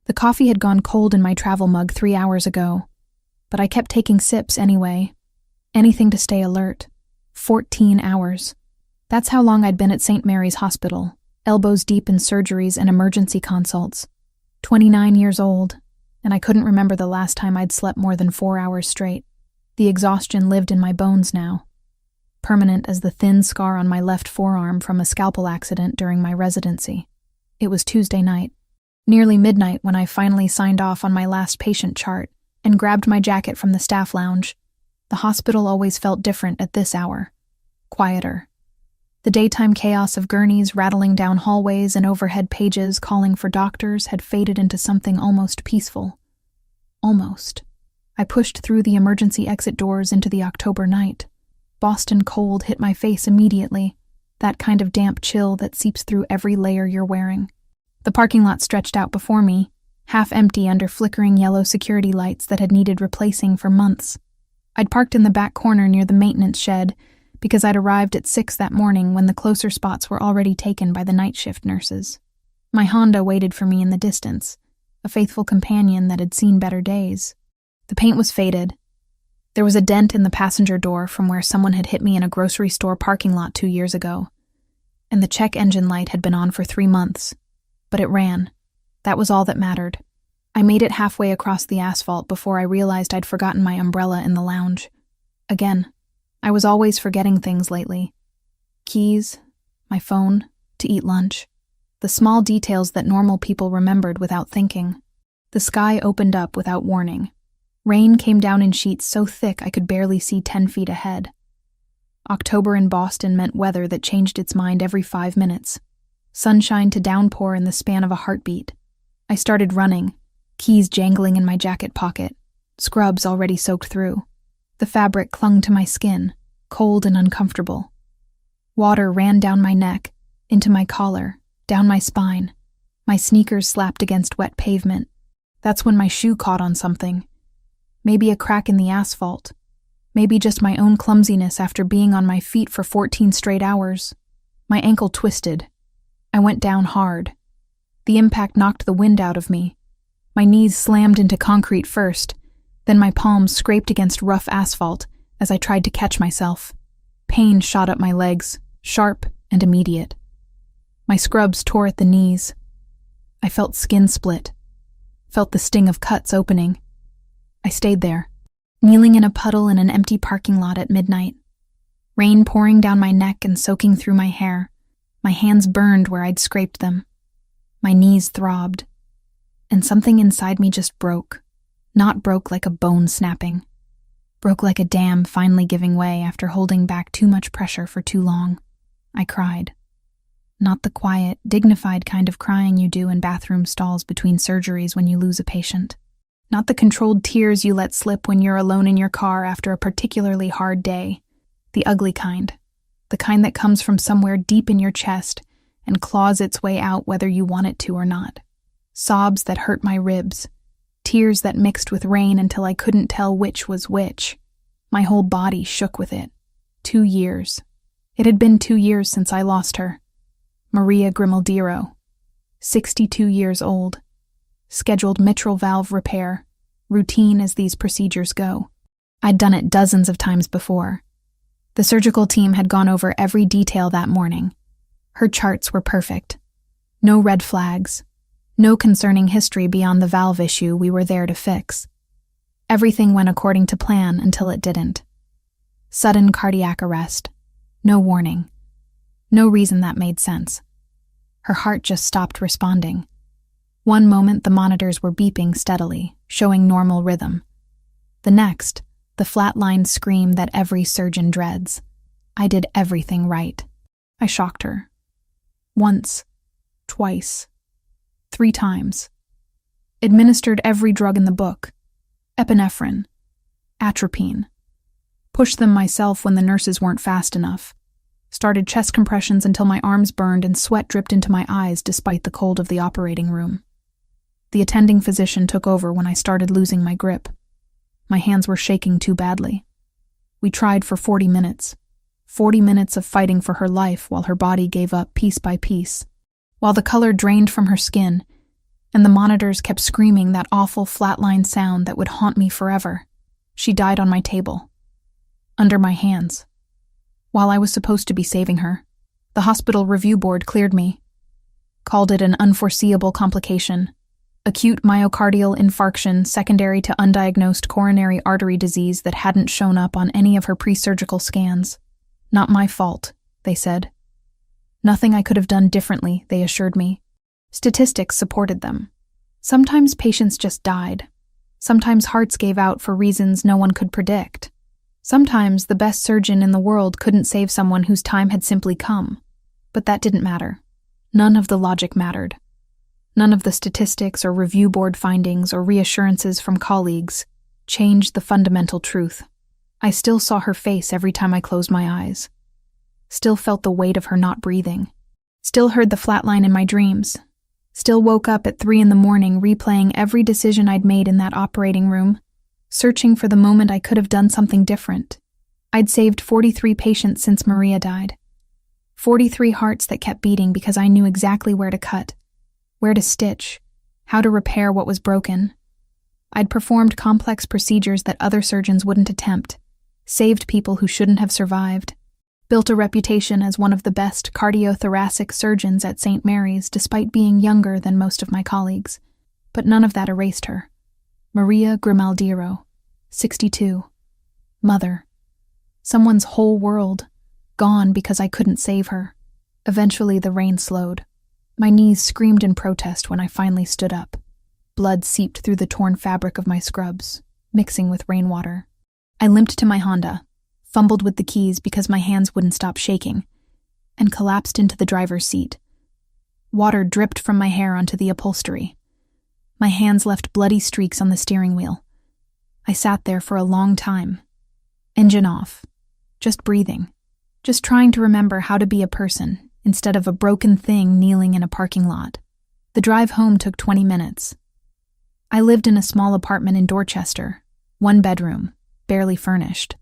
The coffee had gone cold in my travel mug 3 hours ago, but I kept taking sips anyway. Anything to stay alert. 14 hours. That's how long I'd been at St. Mary's Hospital, elbows deep in surgeries and emergency consults. 29 years old, and I couldn't remember the last time I'd slept more than 4 hours straight. The exhaustion lived in my bones now, permanent as the thin scar on my left forearm from a scalpel accident during my residency. It was Tuesday night, nearly midnight, when I finally signed off on my last patient chart and grabbed my jacket from the staff lounge. The hospital always felt different at this hour. Quieter. The daytime chaos of gurneys rattling down hallways and overhead pages calling for doctors had faded into something almost peaceful. Almost. I pushed through the emergency exit doors into the October night. Boston cold hit my face immediately, that kind of damp chill that seeps through every layer you're wearing. The parking lot stretched out before me, half empty under flickering yellow security lights that had needed replacing for months. I'd parked in the back corner near the maintenance shed because I'd arrived at 6 that morning when the closer spots were already taken by the night shift nurses. My Honda waited for me in the distance, a faithful companion that had seen better days. The paint was faded. There was a dent in the passenger door from where someone had hit me in a grocery store parking lot 2 years ago, and the check engine light had been on for 3 months. But it ran. That was all that mattered. I made it halfway across the asphalt before I realized I'd forgotten my umbrella in the lounge. Again, I was always forgetting things lately. Keys, my phone, to eat lunch. The small details that normal people remembered without thinking. The sky opened up without warning. Rain came down in sheets so thick I could barely see 10 feet ahead. October in Boston meant weather that changed its mind every 5 minutes. Sunshine to downpour in the span of a heartbeat. I started running, keys jangling in my jacket pocket, scrubs already soaked through. The fabric clung to my skin, cold and uncomfortable. Water ran down my neck, into my collar, down my spine. My sneakers slapped against wet pavement. That's when my shoe caught on something. Maybe a crack in the asphalt. Maybe just my own clumsiness after being on my feet for 14 straight hours. My ankle twisted. I went down hard. The impact knocked the wind out of me. My knees slammed into concrete first, then my palms scraped against rough asphalt as I tried to catch myself. Pain shot up my legs, sharp and immediate. My scrubs tore at the knees. I felt skin split, felt the sting of cuts opening. I stayed there, kneeling in a puddle in an empty parking lot at midnight. Rain pouring down my neck and soaking through my hair. My hands burned where I'd scraped them. My knees throbbed. And something inside me just broke. Not broke like a bone snapping. Broke like a dam finally giving way after holding back too much pressure for too long. I cried. Not the quiet, dignified kind of crying you do in bathroom stalls between surgeries when you lose a patient. Not the controlled tears you let slip when you're alone in your car after a particularly hard day. The ugly kind. The kind that comes from somewhere deep in your chest and claws its way out whether you want it to or not. Sobs that hurt my ribs. Tears that mixed with rain until I couldn't tell which was which. My whole body shook with it. 2 years. It had been 2 years since I lost her. Maria Grimaldiro. 62 years old. Scheduled mitral valve repair. Routine as these procedures go. I'd done it dozens of times before. The surgical team had gone over every detail that morning. Her charts were perfect. No red flags. No concerning history beyond the valve issue we were there to fix. Everything went according to plan until it didn't. Sudden cardiac arrest. No warning. No reason that made sense. Her heart just stopped responding. One moment the monitors were beeping steadily, showing normal rhythm. The next, the flatlined scream that every surgeon dreads. I did everything right. I shocked her. Once. Twice. 3 times. Administered every drug in the book. Epinephrine. Atropine. Pushed them myself when the nurses weren't fast enough. Started chest compressions until my arms burned and sweat dripped into my eyes despite the cold of the operating room. The attending physician took over when I started losing my grip. My hands were shaking too badly. We tried for 40 minutes. 40 minutes of fighting for her life while her body gave up piece by piece. While the color drained from her skin, and the monitors kept screaming that awful flatline sound that would haunt me forever. She died on my table, under my hands. While I was supposed to be saving her, the hospital review board cleared me, called it an unforeseeable complication, acute myocardial infarction secondary to undiagnosed coronary artery disease that hadn't shown up on any of her pre-surgical scans. Not my fault, they said. Nothing I could have done differently, they assured me. Statistics supported them. Sometimes patients just died. Sometimes hearts gave out for reasons no one could predict. Sometimes the best surgeon in the world couldn't save someone whose time had simply come. But that didn't matter. None of the logic mattered. None of the statistics or review board findings or reassurances from colleagues changed the fundamental truth. I still saw her face every time I closed my eyes. Still felt the weight of her not breathing. Still heard the flatline in my dreams. Still woke up at 3 a.m. replaying every decision I'd made in that operating room, searching for the moment I could have done something different. I'd saved 43 patients since Maria died. 43 hearts that kept beating because I knew exactly where to cut, where to stitch, how to repair what was broken. I'd performed complex procedures that other surgeons wouldn't attempt, saved people who shouldn't have survived, built a reputation as one of the best cardiothoracic surgeons at St. Mary's despite being younger than most of my colleagues. But none of that erased her. Maria Grimaldiro, 62. Mother. Someone's whole world, gone because I couldn't save her. Eventually the rain slowed. My knees screamed in protest when I finally stood up. Blood seeped through the torn fabric of my scrubs, mixing with rainwater. I limped to my Honda, fumbled with the keys because my hands wouldn't stop shaking, and collapsed into the driver's seat. Water dripped from my hair onto the upholstery. My hands left bloody streaks on the steering wheel. I sat there for a long time. Engine off. Just breathing. Just trying to remember how to be a person instead of a broken thing kneeling in a parking lot. The drive home took 20 minutes. I lived in a small apartment in Dorchester, 1 bedroom, barely furnished.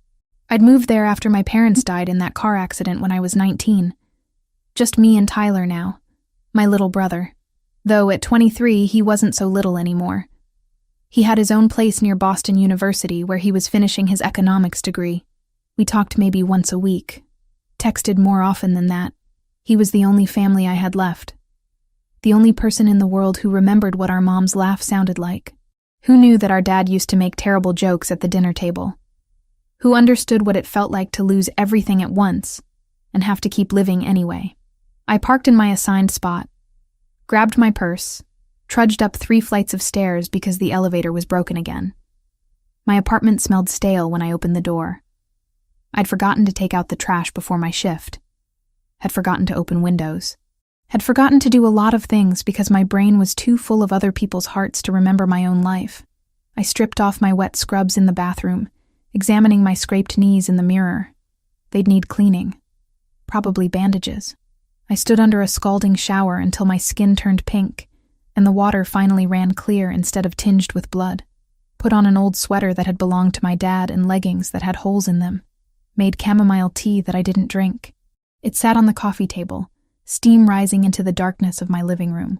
I'd moved there after my parents died in that car accident when I was 19. Just me and Tyler now, my little brother. Though at 23, he wasn't so little anymore. He had his own place near Boston University where he was finishing his economics degree. We talked maybe once a week, texted more often than that. He was the only family I had left. The only person in the world who remembered what our mom's laugh sounded like. Who knew that our dad used to make terrible jokes at the dinner table. Who understood what it felt like to lose everything at once and have to keep living anyway. I parked in my assigned spot, grabbed my purse, trudged up 3 flights of stairs because the elevator was broken again. My apartment smelled stale when I opened the door. I'd forgotten to take out the trash before my shift. Had forgotten to open windows. Had forgotten to do a lot of things because my brain was too full of other people's hearts to remember my own life. I stripped off my wet scrubs in the bathroom, examining my scraped knees in the mirror. They'd need cleaning. Probably bandages. I stood under a scalding shower until my skin turned pink, and the water finally ran clear instead of tinged with blood. Put on an old sweater that had belonged to my dad and leggings that had holes in them. Made chamomile tea that I didn't drink. It sat on the coffee table, steam rising into the darkness of my living room.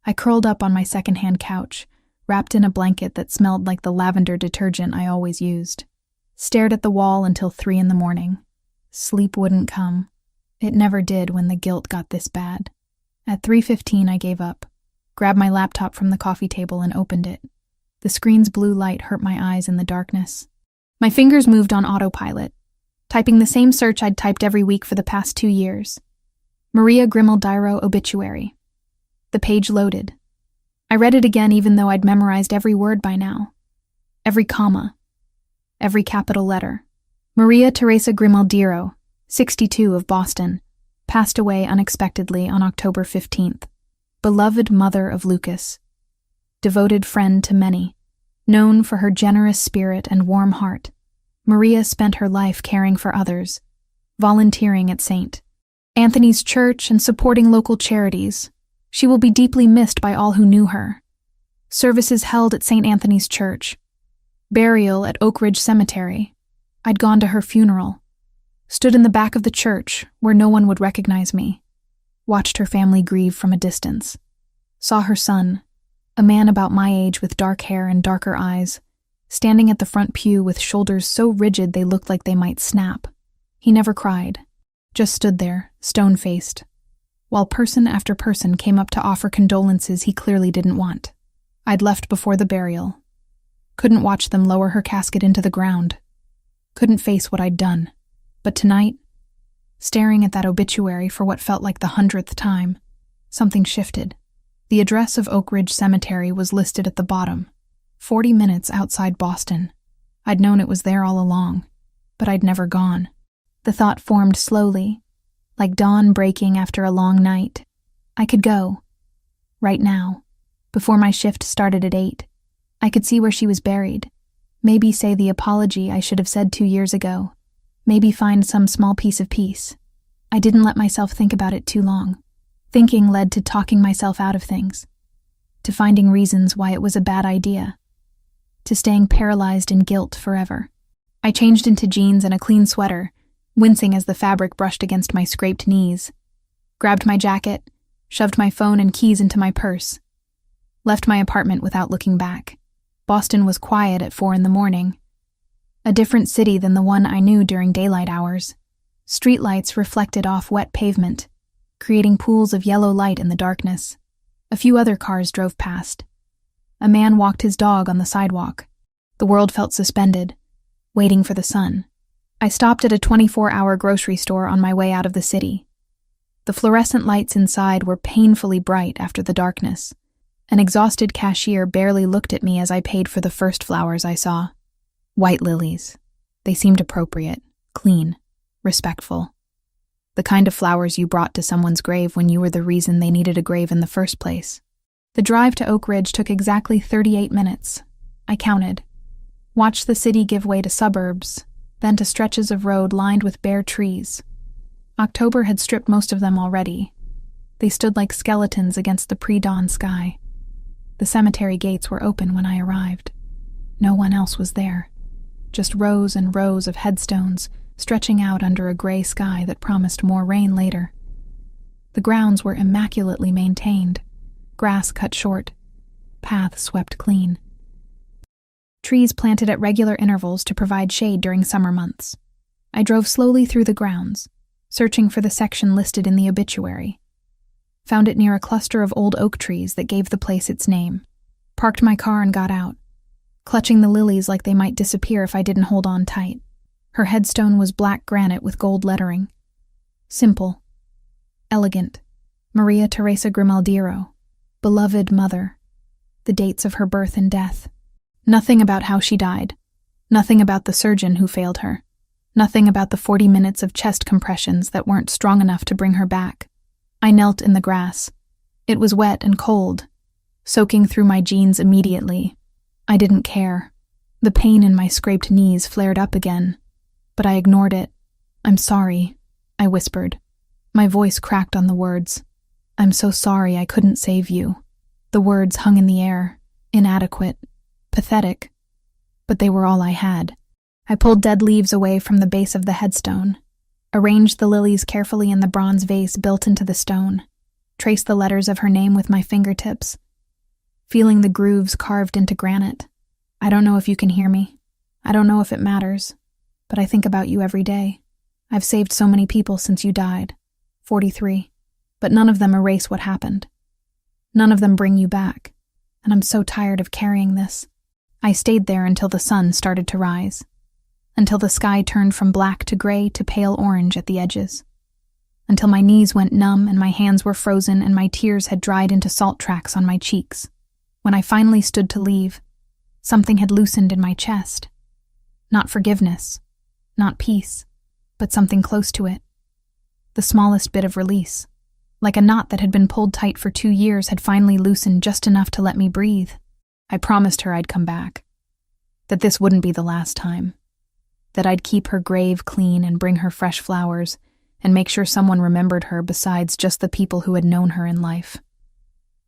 I curled up on my secondhand couch, wrapped in a blanket that smelled like the lavender detergent I always used. Stared at the wall until 3 a.m. Sleep wouldn't come. It never did when the guilt got this bad. At 3:15 I gave up, grabbed my laptop from the coffee table and opened it. The screen's blue light hurt my eyes in the darkness. My fingers moved on autopilot, typing the same search I'd typed every week for the past 2 years. Maria Grimaldiro obituary. The page loaded. I read it again even though I'd memorized every word by now. Every comma. Every capital letter. Maria Teresa Grimaldiro, 62 of Boston, passed away unexpectedly on October 15th. Beloved mother of Lucas. Devoted friend to many. Known for her generous spirit and warm heart. Maria spent her life caring for others, volunteering at St. Anthony's Church and supporting local charities. She will be deeply missed by all who knew her. Services held at St. Anthony's Church. Burial at Oak Ridge Cemetery. I'd gone to her funeral. Stood in the back of the church where no one would recognize me. Watched her family grieve from a distance. Saw her son, A man about my age with dark hair and darker eyes, standing at the front pew with shoulders so rigid they looked like they might snap. He never cried, just stood there, stone-faced, while person after person came up to offer condolences he clearly didn't want. I'd left before the burial. Couldn't watch them lower her casket into the ground. Couldn't face what I'd done. But tonight, staring at that obituary for what felt like the 100th time, something shifted. The address of Oak Ridge Cemetery was listed at the bottom, 40 minutes outside Boston. I'd known it was there all along, but I'd never gone. The thought formed slowly, like dawn breaking after a long night. I could go. Right now. Before my shift started at 8. I could see where she was buried. Maybe say the apology I should have said 2 years ago. Maybe find some small piece of peace. I didn't let myself think about it too long. Thinking led to talking myself out of things. To finding reasons why it was a bad idea. To staying paralyzed in guilt forever. I changed into jeans and a clean sweater, wincing as the fabric brushed against my scraped knees. Grabbed my jacket, shoved my phone and keys into my purse. Left my apartment without looking back. Boston was quiet at 4 a.m. A different city than the one I knew during daylight hours. Streetlights reflected off wet pavement, creating pools of yellow light in the darkness. A few other cars drove past. A man walked his dog on the sidewalk. The world felt suspended, waiting for the sun. I stopped at a 24-hour grocery store on my way out of the city. The fluorescent lights inside were painfully bright after the darkness. An exhausted cashier barely looked at me as I paid for the first flowers I saw. White lilies. They seemed appropriate, clean, respectful. The kind of flowers you brought to someone's grave when you were the reason they needed a grave in the first place. The drive to Oak Ridge took exactly 38 minutes. I counted. Watched the city give way to suburbs, then to stretches of road lined with bare trees. October had stripped most of them already. They stood like skeletons against the pre-dawn sky. The cemetery gates were open when I arrived. No one else was there. Just rows and rows of headstones stretching out under a gray sky that promised more rain later. The grounds were immaculately maintained. Grass cut short. Paths swept clean. Trees planted at regular intervals to provide shade during summer months. I drove slowly through the grounds, searching for the section listed in the obituary. Found it near a cluster of old oak trees that gave the place its name. Parked my car and got out, clutching the lilies like they might disappear if I didn't hold on tight. Her headstone was black granite with gold lettering. Simple. Elegant. Maria Teresa Grimaldiro. Beloved mother. The dates of her birth and death. Nothing about how she died. Nothing about the surgeon who failed her. Nothing about the 40 minutes of chest compressions that weren't strong enough to bring her back. I knelt in the grass. It was wet and cold, soaking through my jeans immediately. I didn't care. The pain in my scraped knees flared up again, but I ignored it. "I'm sorry," I whispered. My voice cracked on the words. "I'm so sorry I couldn't save you." The words hung in the air, inadequate, pathetic, but they were all I had. I pulled dead leaves away from the base of the headstone, arranged the lilies carefully in the bronze vase built into the stone, traced the letters of her name with my fingertips, feeling the grooves carved into granite. I don't know if you can hear me. I don't know if it matters, but I think about you every day. I've saved so many people since you died, 43, but none of them erase what happened. None of them bring you back, and I'm so tired of carrying this. I stayed there until the sun started to rise, until the sky turned from black to gray to pale orange at the edges, until my knees went numb and my hands were frozen and my tears had dried into salt tracks on my cheeks. When I finally stood to leave, something had loosened in my chest. Not forgiveness, not peace, but something close to it. The smallest bit of release, like a knot that had been pulled tight for 2 years had finally loosened just enough to let me breathe. I promised her I'd come back, that this wouldn't be the last time, that I'd keep her grave clean and bring her fresh flowers and make sure someone remembered her besides just the people who had known her in life.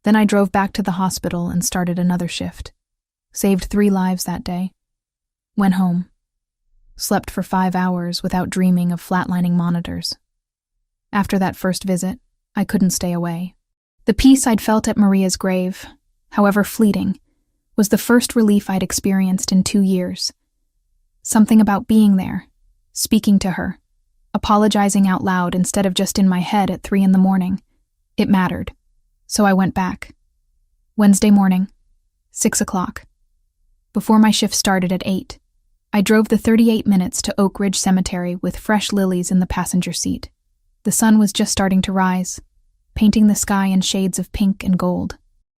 Then I drove back to the hospital and started another shift. Saved 3 lives that day. Went home. Slept for 5 hours without dreaming of flatlining monitors. After that first visit, I couldn't stay away. The peace I'd felt at Maria's grave, however fleeting, was the first relief I'd experienced in 2 years. Something about being there, speaking to her, apologizing out loud instead of just in my head at 3 a.m. It mattered. So I went back. Wednesday morning, 6 o'clock. Before my shift started at 8, I drove the 38 minutes to Oak Ridge Cemetery with fresh lilies in the passenger seat. The sun was just starting to rise, painting the sky in shades of pink and gold,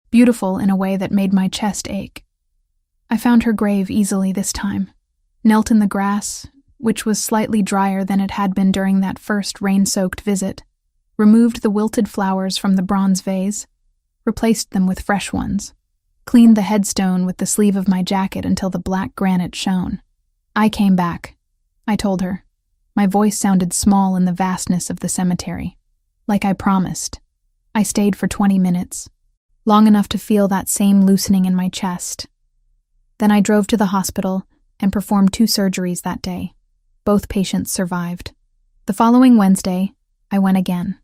beautiful in a way that made my chest ache. I found her grave easily this time, knelt in the grass, which was slightly drier than it had been during that first rain-soaked visit, removed the wilted flowers from the bronze vase, replaced them with fresh ones, cleaned the headstone with the sleeve of my jacket until the black granite shone. I came back, I told her. My voice sounded small in the vastness of the cemetery. Like I promised. I stayed for 20 minutes, long enough to feel that same loosening in my chest. Then I drove to the hospital and performed 2 surgeries that day. Both patients survived. The following Wednesday, I went again.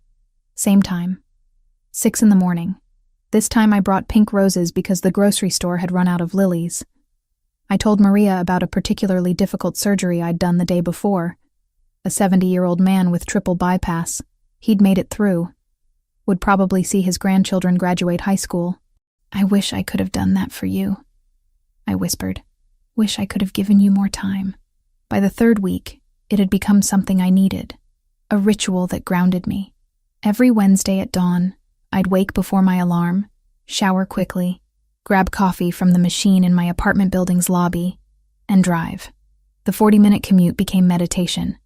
Same time. 6 a.m. This time I brought pink roses because the grocery store had run out of lilies. I told Maria about a particularly difficult surgery I'd done the day before. A 70-year-old man with triple bypass. He'd made it through. Would probably see his grandchildren graduate high school. I wish I could have done that for you, I whispered. Wish I could have given you more time. By the 3rd week, it had become something I needed. A ritual that grounded me. Every Wednesday at dawn, I'd wake before my alarm, shower quickly, grab coffee from the machine in my apartment building's lobby, and drive. The 40-minute commute became meditation.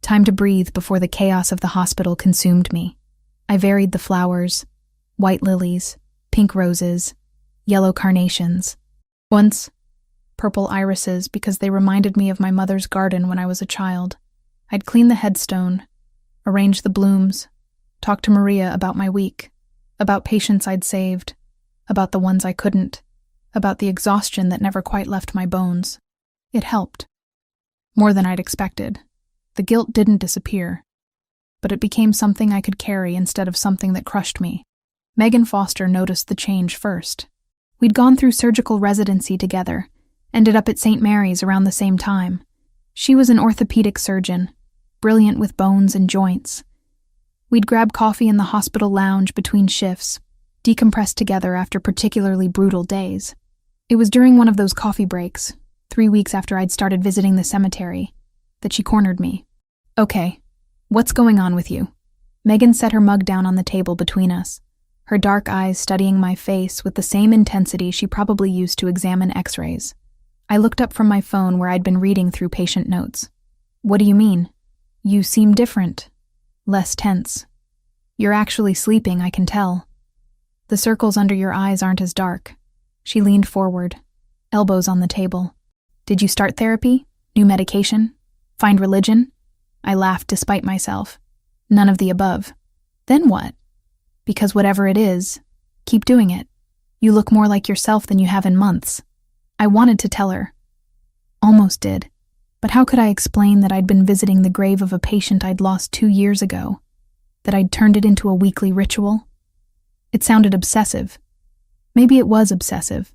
Time to breathe before the chaos of the hospital consumed me. I varied the flowers, white lilies, pink roses, yellow carnations. Once, purple irises because they reminded me of my mother's garden when I was a child. I'd clean the headstone, arrange the blooms, talk to Maria about my week, about patients I'd saved, about the ones I couldn't, about the exhaustion that never quite left my bones. It helped. More than I'd expected. The guilt didn't disappear, but it became something I could carry instead of something that crushed me. Megan Foster noticed the change first. We'd gone through surgical residency together, ended up at St. Mary's around the same time. She was an orthopedic surgeon, brilliant with bones and joints. We'd grab coffee in the hospital lounge between shifts, decompress together after particularly brutal days. It was during one of those coffee breaks, 3 weeks after I'd started visiting the cemetery, that she cornered me. Okay, what's going on with you? Megan set her mug down on the table between us, her dark eyes studying my face with the same intensity she probably used to examine x-rays. I looked up from my phone where I'd been reading through patient notes. What do you mean? You seem different. Less tense. You're actually sleeping, I can tell. The circles under your eyes aren't as dark. She leaned forward, elbows on the table. Did you start therapy? New medication? Find religion? I laughed despite myself. None of the above. Then what? Because whatever it is, keep doing it. You look more like yourself than you have in months. I wanted to tell her. Almost did. But how could I explain that I'd been visiting the grave of a patient I'd lost 2 years ago? That I'd turned it into a weekly ritual? It sounded obsessive. Maybe it was obsessive,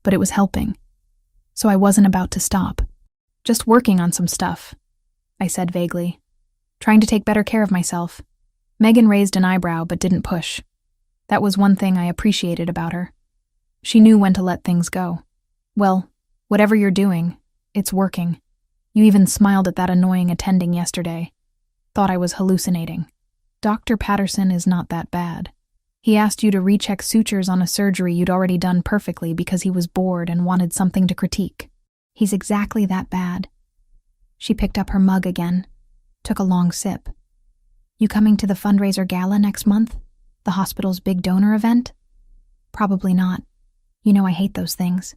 but it was helping. So I wasn't about to stop. Just working on some stuff, I said vaguely. Trying to take better care of myself. Megan raised an eyebrow but didn't push. That was one thing I appreciated about her. She knew when to let things go. Well, whatever you're doing, it's working. You even smiled at that annoying attending yesterday. Thought I was hallucinating. Dr. Patterson is not that bad. He asked you to recheck sutures on a surgery you'd already done perfectly because he was bored and wanted something to critique. He's exactly that bad. She picked up her mug again, took a long sip. You coming to the fundraiser gala next month? The hospital's big donor event? Probably not. You know I hate those things.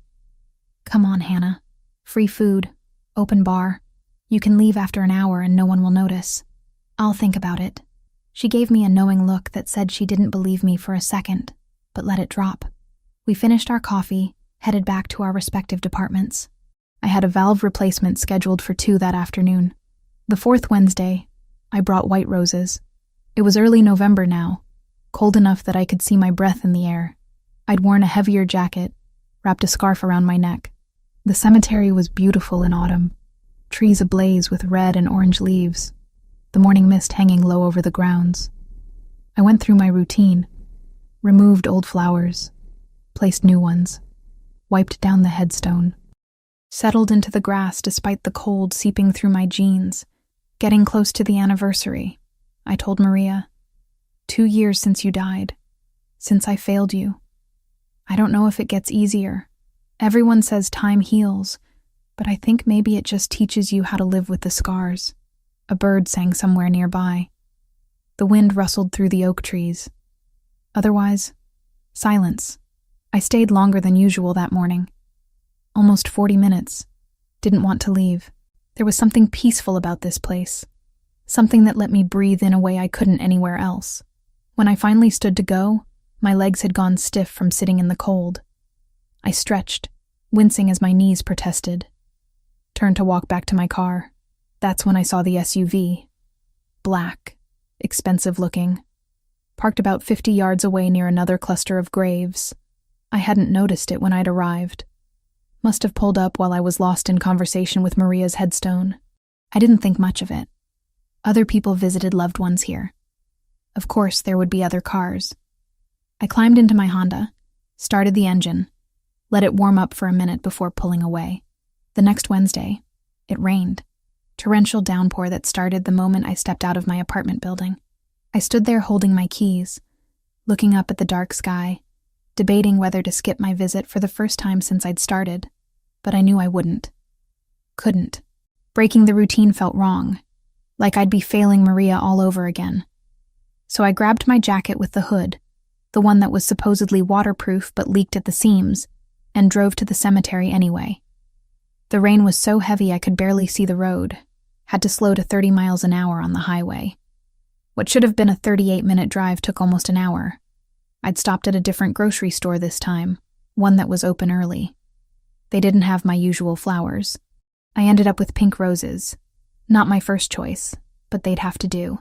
Come on, Hannah. Free food. Open bar. You can leave after an hour and no one will notice. I'll think about it. She gave me a knowing look that said she didn't believe me for a second, but let it drop. We finished our coffee, headed back to our respective departments. I had a valve replacement scheduled for 2 that afternoon. The 4th Wednesday, I brought white roses. It was early November now, cold enough that I could see my breath in the air. I'd worn a heavier jacket, wrapped a scarf around my neck. The cemetery was beautiful in autumn, trees ablaze with red and orange leaves, the morning mist hanging low over the grounds. I went through my routine, removed old flowers, placed new ones, wiped down the headstone, settled into the grass despite the cold seeping through my jeans. Getting close to the anniversary, I told Maria, 2 years since you died, since I failed you. I don't know if it gets easier. Everyone says time heals, but I think maybe it just teaches you how to live with the scars. A bird sang somewhere nearby. The wind rustled through the oak trees. Otherwise, silence. I stayed longer than usual that morning. Almost 40 minutes. Didn't want to leave. There was something peaceful about this place. Something that let me breathe in a way I couldn't anywhere else. When I finally stood to go, my legs had gone stiff from sitting in the cold. I stretched, wincing as my knees protested. Turned to walk back to my car. That's when I saw the SUV. Black, expensive looking. Parked about 50 yards away near another cluster of graves. I hadn't noticed it when I'd arrived. Must have pulled up while I was lost in conversation with Maria's headstone. I didn't think much of it. Other people visited loved ones here. Of course, there would be other cars. I climbed into my Honda, started the engine, let it warm up for a minute before pulling away. The next Wednesday, it rained. Torrential downpour that started the moment I stepped out of my apartment building. I stood there holding my keys, looking up at the dark sky, debating whether to skip my visit for the first time since I'd started, but I knew I wouldn't. Couldn't. Breaking the routine felt wrong, like I'd be failing Maria all over again. So I grabbed my jacket with the hood, the one that was supposedly waterproof but leaked at the seams, and drove to the cemetery anyway. The rain was so heavy I could barely see the road, had to slow to 30 miles an hour on the highway. What should have been a 38-minute drive took almost an hour. I'd stopped at a different grocery store this time, one that was open early. They didn't have my usual flowers. I ended up with pink roses. Not my first choice, but they'd have to do.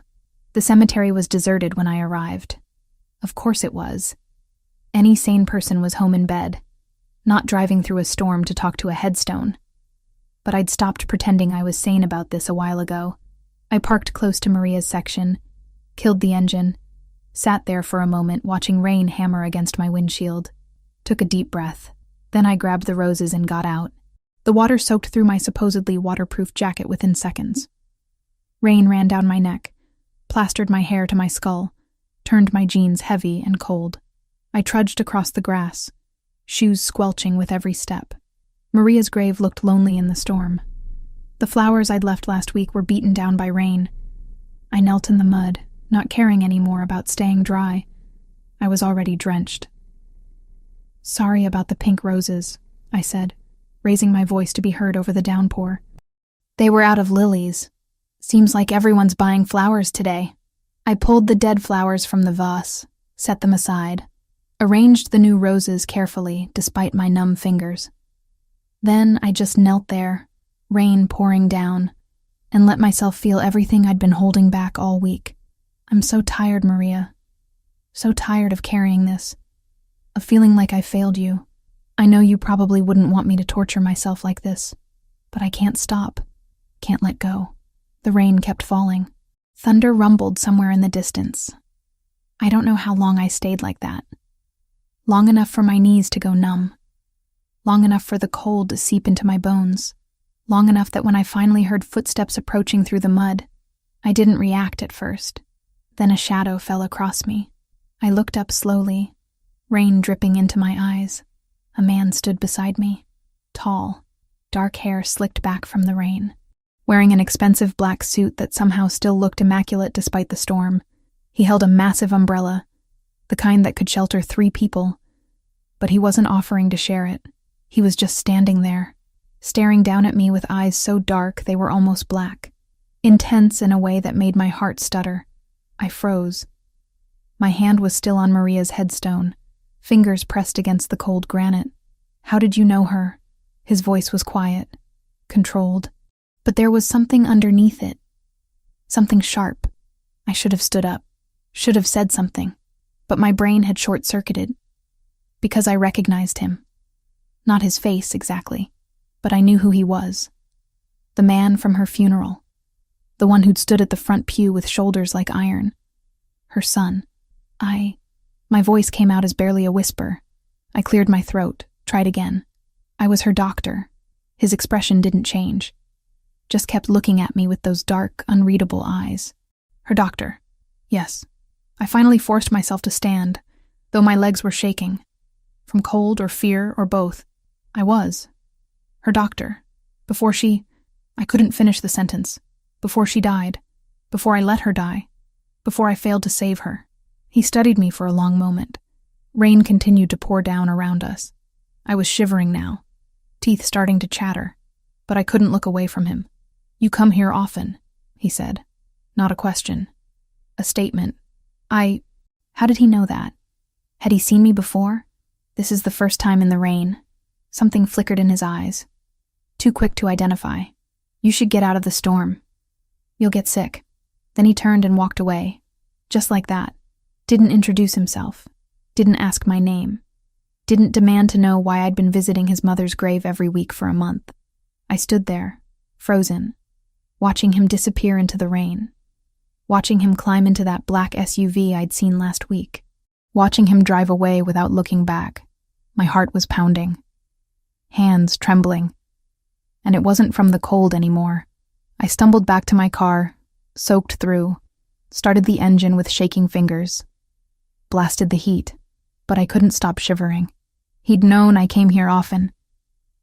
The cemetery was deserted when I arrived. Of course it was. Any sane person was home in bed, not driving through a storm to talk to a headstone. But I'd stopped pretending I was sane about this a while ago. I parked close to Maria's section, killed the engine, sat there for a moment watching rain hammer against my windshield, took a deep breath. Then I grabbed the roses and got out. The water soaked through my supposedly waterproof jacket within seconds. Rain ran down my neck, plastered my hair to my skull, turned my jeans heavy and cold. I trudged across the grass, shoes squelching with every step. Maria's grave looked lonely in the storm. The flowers I'd left last week were beaten down by rain. I knelt in the mud, not caring anymore about staying dry. I was already drenched. "Sorry about the pink roses," I said, raising my voice to be heard over the downpour. "They were out of lilies. Seems like everyone's buying flowers today." I pulled the dead flowers from the vase, set them aside, arranged the new roses carefully despite my numb fingers. Then I just knelt there, rain pouring down, and let myself feel everything I'd been holding back all week. I'm so tired, Maria. So tired of carrying this, of feeling like I failed you. I know you probably wouldn't want me to torture myself like this, but I can't stop, can't let go. The rain kept falling. Thunder rumbled somewhere in the distance. I don't know how long I stayed like that. Long enough for my knees to go numb. Long enough for the cold to seep into my bones. Long enough that when I finally heard footsteps approaching through the mud, I didn't react at first. Then a shadow fell across me. I looked up slowly, rain dripping into my eyes. A man stood beside me, tall, dark hair slicked back from the rain, wearing an expensive black suit that somehow still looked immaculate despite the storm. He held a massive umbrella, the kind that could shelter 3 people, but he wasn't offering to share it. He was just standing there, staring down at me with eyes so dark they were almost black, intense in a way that made my heart stutter. I froze. My hand was still on Maria's headstone, fingers pressed against the cold granite. "How did you know her?" His voice was quiet, controlled, but there was something underneath it. Something sharp. I should have stood up, should have said something, but my brain had short-circuited. Because I recognized him. Not his face, exactly, but I knew who he was. The man from her funeral. The one who'd stood at the front pew with shoulders like iron. Her son. My voice came out as barely a whisper. I cleared my throat, tried again. I was her doctor. His expression didn't change. Just kept looking at me with those dark, unreadable eyes. Her doctor. Yes. I finally forced myself to stand, though my legs were shaking. From cold or fear or both. I was. Her doctor. Before I couldn't finish the sentence. Before she died. Before I let her die. Before I failed to save her. He studied me for a long moment. Rain continued to pour down around us. I was shivering now, teeth starting to chatter, but I couldn't look away from him. You come here often, he said. Not a question. A statement. How did he know that? Had he seen me before? This is the first time in the rain. Something flickered in his eyes. Too quick to identify. You should get out of the storm. You'll get sick. Then he turned and walked away. Just like that. Didn't introduce himself. Didn't ask my name. Didn't demand to know why I'd been visiting his mother's grave every week for a month. I stood there, frozen, watching him disappear into the rain. Watching him climb into that black SUV I'd seen last week. Watching him drive away without looking back. My heart was pounding. Hands trembling. And it wasn't from the cold anymore. I stumbled back to my car, soaked through, started the engine with shaking fingers. Blasted the heat, but I couldn't stop shivering. He'd known I came here often,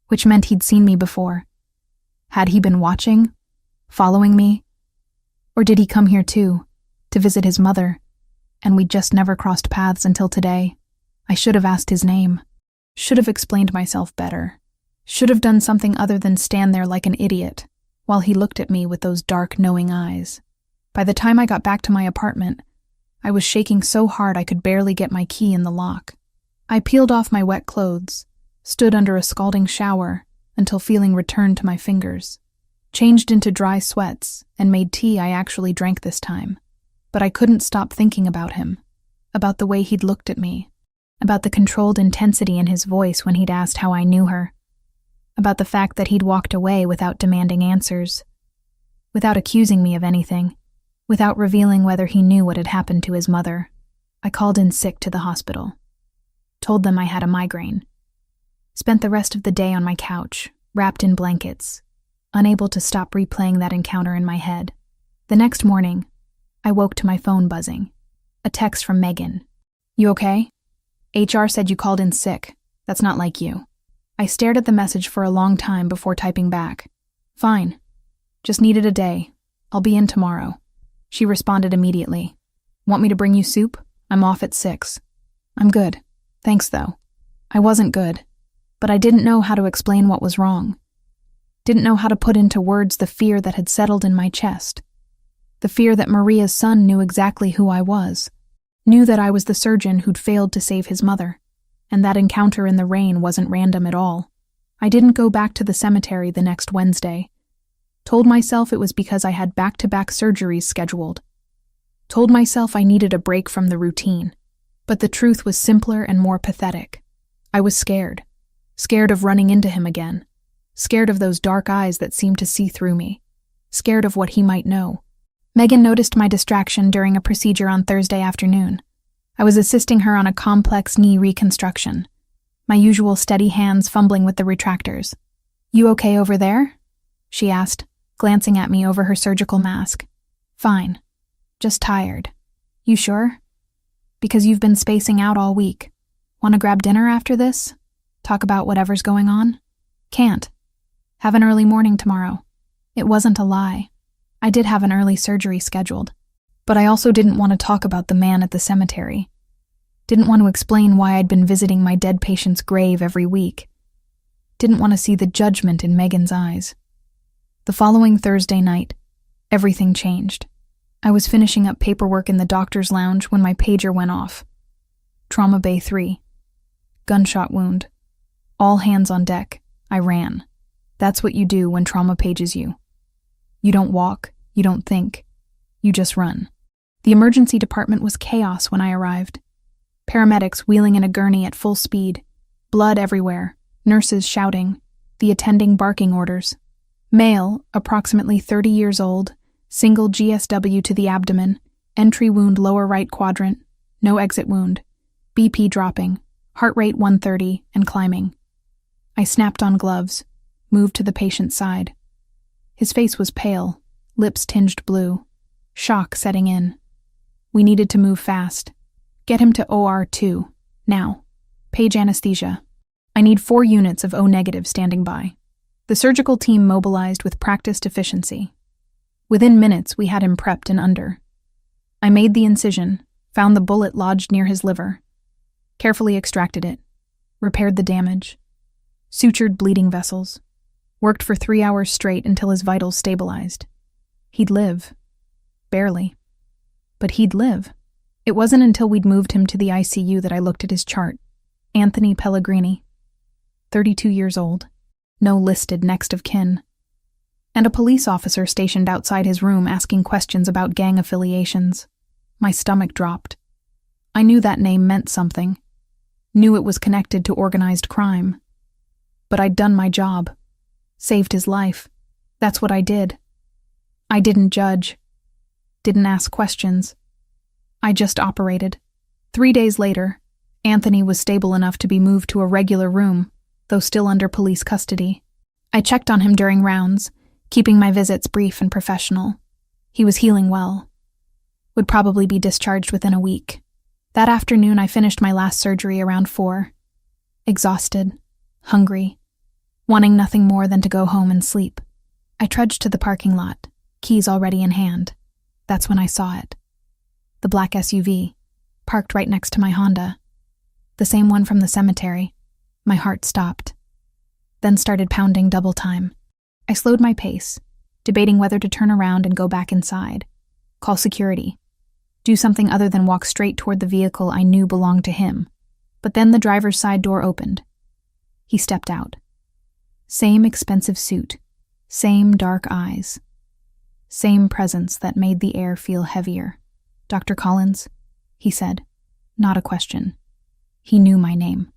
which meant he'd seen me before. Had he been watching? Following me? Or did he come here too, to visit his mother, and we'd just never crossed paths until today? I should have asked his name. Should have explained myself better. Should have done something other than stand there like an idiot, while he looked at me with those dark, knowing eyes. By the time I got back to my apartment, I was shaking so hard I could barely get my key in the lock. I peeled off my wet clothes, stood under a scalding shower until feeling returned to my fingers, changed into dry sweats, and made tea I actually drank this time. But I couldn't stop thinking about him, about the way he'd looked at me, about the controlled intensity in his voice when he'd asked how I knew her, about the fact that he'd walked away without demanding answers, without accusing me of anything, without revealing whether he knew what had happened to his mother. I called in sick to the hospital. Told them I had a migraine. Spent the rest of the day on my couch, wrapped in blankets, unable to stop replaying that encounter in my head. The next morning, I woke to my phone buzzing. A text from Megan. You okay? HR said you called in sick. That's not like you. I stared at the message for a long time before typing back. Fine. Just needed a day. I'll be in tomorrow. She responded immediately. Want me to bring you soup? I'm off at 6. I'm good. Thanks, though. I wasn't good, but I didn't know how to explain what was wrong. Didn't know how to put into words the fear that had settled in my chest. The fear that Maria's son knew exactly who I was. Knew that I was the surgeon who'd failed to save his mother. And that encounter in the rain wasn't random at all. I didn't go back to the cemetery the next Wednesday. Told myself it was because I had back-to-back surgeries scheduled. Told myself I needed a break from the routine. But the truth was simpler and more pathetic. I was scared. Scared of running into him again. Scared of those dark eyes that seemed to see through me. Scared of what he might know. Megan noticed my distraction during a procedure on Thursday afternoon. I was assisting her on a complex knee reconstruction. My usual steady hands fumbling with the retractors. You okay over there? She asked, glancing at me over her surgical mask. Fine. Just tired. You sure? Because you've been spacing out all week. Want to grab dinner after this? Talk about whatever's going on? Can't. Have an early morning tomorrow. It wasn't a lie. I did have an early surgery scheduled. But I also didn't want to talk about the man at the cemetery. Didn't want to explain why I'd been visiting my dead patient's grave every week. Didn't want to see the judgment in Megan's eyes. The following Thursday night, everything changed. I was finishing up paperwork in the doctor's lounge when my pager went off. Trauma Bay 3. Gunshot wound. All hands on deck. I ran. That's what you do when trauma pages you. You don't walk, you don't think. You just run. The emergency department was chaos when I arrived. Paramedics wheeling in a gurney at full speed. Blood everywhere. Nurses shouting. The attending barking orders. Male, approximately 30 years old. Single GSW to the abdomen. Entry wound lower right quadrant. No exit wound. BP dropping. Heart rate 130 and climbing. I snapped on gloves. Moved to the patient's side. His face was pale. Lips tinged blue. Shock setting in. We needed to move fast. Get him to OR2. Now. Page anesthesia. I need 4 units of O-negative standing by. The surgical team mobilized with practiced efficiency. Within minutes, we had him prepped and under. I made the incision, found the bullet lodged near his liver, carefully extracted it, repaired the damage, sutured bleeding vessels, worked for 3 hours straight until his vitals stabilized. He'd live. Barely. But he'd live. It wasn't until we'd moved him to the ICU that I looked at his chart. Anthony Pellegrini. 32 years old. No listed next of kin. And a police officer stationed outside his room asking questions about gang affiliations. My stomach dropped. I knew that name meant something. Knew it was connected to organized crime. But I'd done my job. Saved his life. That's what I did. I didn't judge. Didn't ask questions. I just operated. 3 days later, Anthony was stable enough to be moved to a regular room, though still under police custody. I checked on him during rounds, keeping my visits brief and professional. He was healing well. Would probably be discharged within a week. That afternoon, I finished my last surgery around 4. Exhausted, hungry, wanting nothing more than to go home and sleep. I trudged to the parking lot, keys already in hand. That's when I saw it. The black SUV, parked right next to my Honda. The same one from the cemetery. My heart stopped. Then started pounding double time. I slowed my pace, debating whether to turn around and go back inside, call security, do something other than walk straight toward the vehicle I knew belonged to him. But then the driver's side door opened. He stepped out. Same expensive suit, same dark eyes, same presence that made the air feel heavier. "Dr. Collins," he said. Not a question. He knew my name.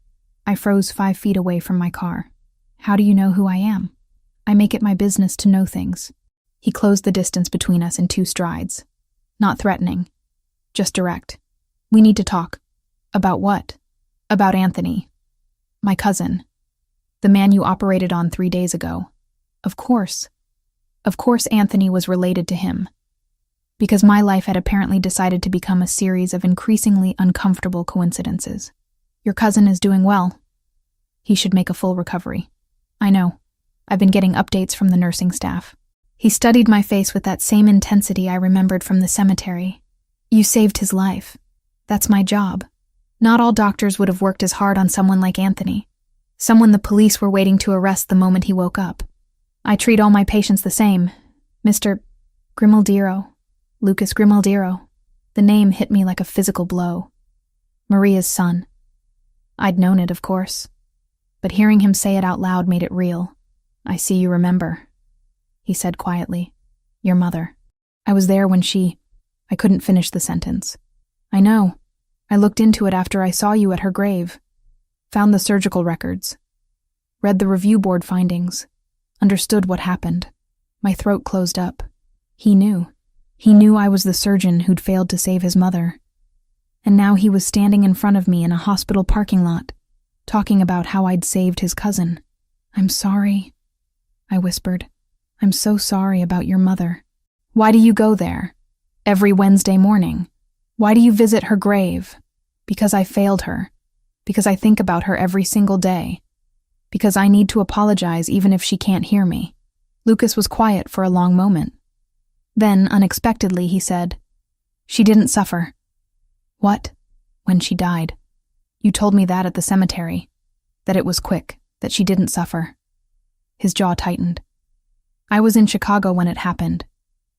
I froze 5 feet away from my car. "How do you know who I am?" "I make it my business to know things." He closed the distance between us in 2 strides. Not threatening. Just direct. "We need to talk." "About what?" "About Anthony. My cousin. The man you operated on 3 days ago." Of course. Of course Anthony was related to him. Because my life had apparently decided to become a series of increasingly uncomfortable coincidences. "Your cousin is doing well. He should make a full recovery." "I know. I've been getting updates from the nursing staff." He studied my face with that same intensity I remembered from the cemetery. "You saved his life. That's my job. Not all doctors would have worked as hard on someone like Anthony. Someone the police were waiting to arrest the moment he woke up. I treat all my patients the same. Mr. Grimaldiro. Lucas Grimaldiro." The name hit me like a physical blow. Maria's son. I'd known it, of course. But hearing him say it out loud made it real. "I see you remember," he said quietly. "Your mother. I was there when she—" I couldn't finish the sentence. "I know. I looked into it after I saw you at her grave. Found the surgical records. Read the review board findings. Understood what happened." My throat closed up. He knew. He knew I was the surgeon who'd failed to save his mother. And now he was standing in front of me in a hospital parking lot, talking about how I'd saved his cousin. "I'm sorry," I whispered. "I'm so sorry about your mother." "Why do you go there? Every Wednesday morning? Why do you visit her grave?" "Because I failed her. Because I think about her every single day. Because I need to apologize even if she can't hear me." Lucas was quiet for a long moment. Then, unexpectedly, he said, "She didn't suffer." "What?" "When she died. You told me that at the cemetery. That it was quick, that she didn't suffer." His jaw tightened. "I was in Chicago when it happened.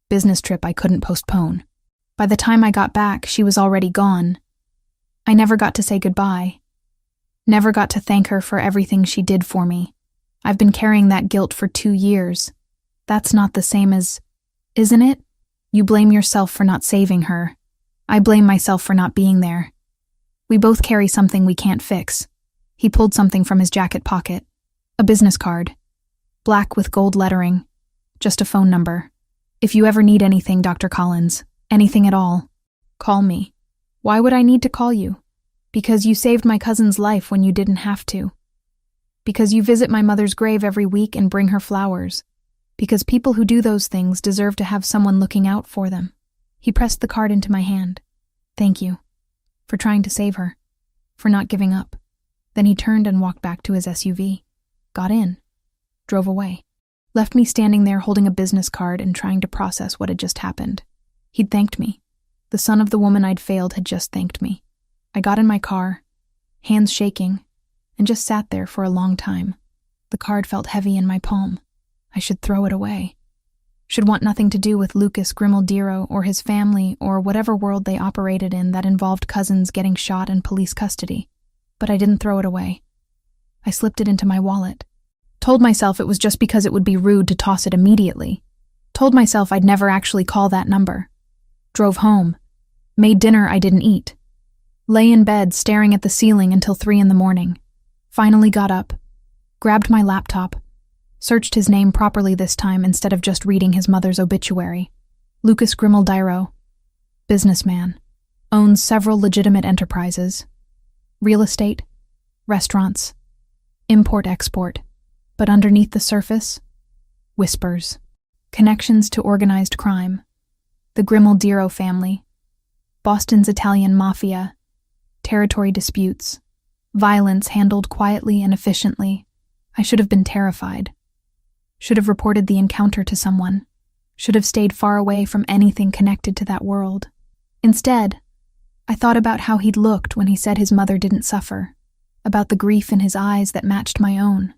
Business trip I couldn't postpone. By the time I got back, she was already gone. I never got to say goodbye. Never got to thank her for everything she did for me. I've been carrying that guilt for 2 years. That's not the same as... Isn't it? You blame yourself for not saving her. I blame myself for not being there. We both carry something we can't fix. He pulled something from his jacket pocket. A business card. Black with gold lettering. Just a phone number. If you ever need anything, Dr. Collins, anything at all, call me. Why would I need to call you? Because you saved my cousin's life when you didn't have to. Because you visit my mother's grave every week and bring her flowers. Because people who do those things deserve to have someone looking out for them. He pressed the card into my hand. Thank you. For trying to save her. For not giving up. Then he turned and walked back to his SUV. Got in. Drove away. Left me standing there holding a business card and trying to process what had just happened. He'd thanked me. The son of the woman I'd failed had just thanked me. I got in my car, hands shaking, and just sat there for a long time. The card felt heavy in my palm. I should throw it away. Should want nothing to do with Lucas Grimaldiro or his family or whatever world they operated in that involved cousins getting shot in police custody. But I didn't throw it away. I slipped it into my wallet. Told myself it was just because it would be rude to toss it immediately. Told myself I'd never actually call that number. Drove home. Made dinner I didn't eat. Lay in bed staring at the ceiling until 3 a.m. Finally got up. Grabbed my laptop. Searched his name properly this time instead of just reading his mother's obituary. Lucas Grimaldiro. Businessman. Owns several legitimate enterprises. Real estate. Restaurants. Import-export. But underneath the surface, whispers. Connections to organized crime. The Grimaldiro family. Boston's Italian Mafia. Territory disputes. Violence handled quietly and efficiently. I should have been terrified. Should have reported the encounter to someone. Should have stayed far away from anything connected to that world. Instead, I thought about how he'd looked when he said his mother didn't suffer. About the grief in his eyes that matched my own.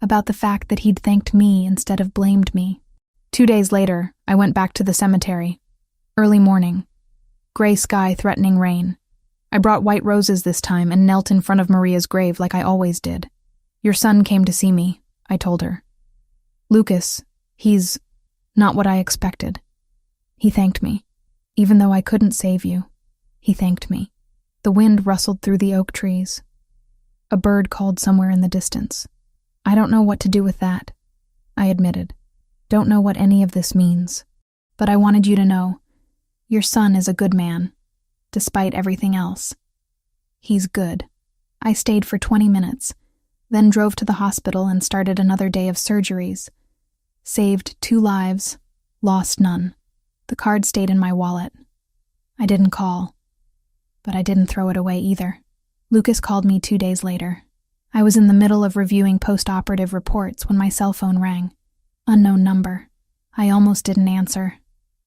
About the fact that he'd thanked me instead of blamed me. 2 days later, I went back to the cemetery. Early morning. Gray sky threatening rain. I brought white roses this time and knelt in front of Maria's grave like I always did. Your son came to see me, I told her. Lucas, he's not what I expected. He thanked me. Even though I couldn't save you, he thanked me. The wind rustled through the oak trees. A bird called somewhere in the distance. I don't know what to do with that, I admitted. Don't know what any of this means. But I wanted you to know, your son is a good man, despite everything else. He's good. I stayed for 20 minutes, then drove to the hospital and started another day of surgeries. Saved 2 lives, lost none. The card stayed in my wallet. I didn't call, but I didn't throw it away either. Lucas called me 2 days later. I was in the middle of reviewing post-operative reports when my cell phone rang. Unknown number. I almost didn't answer,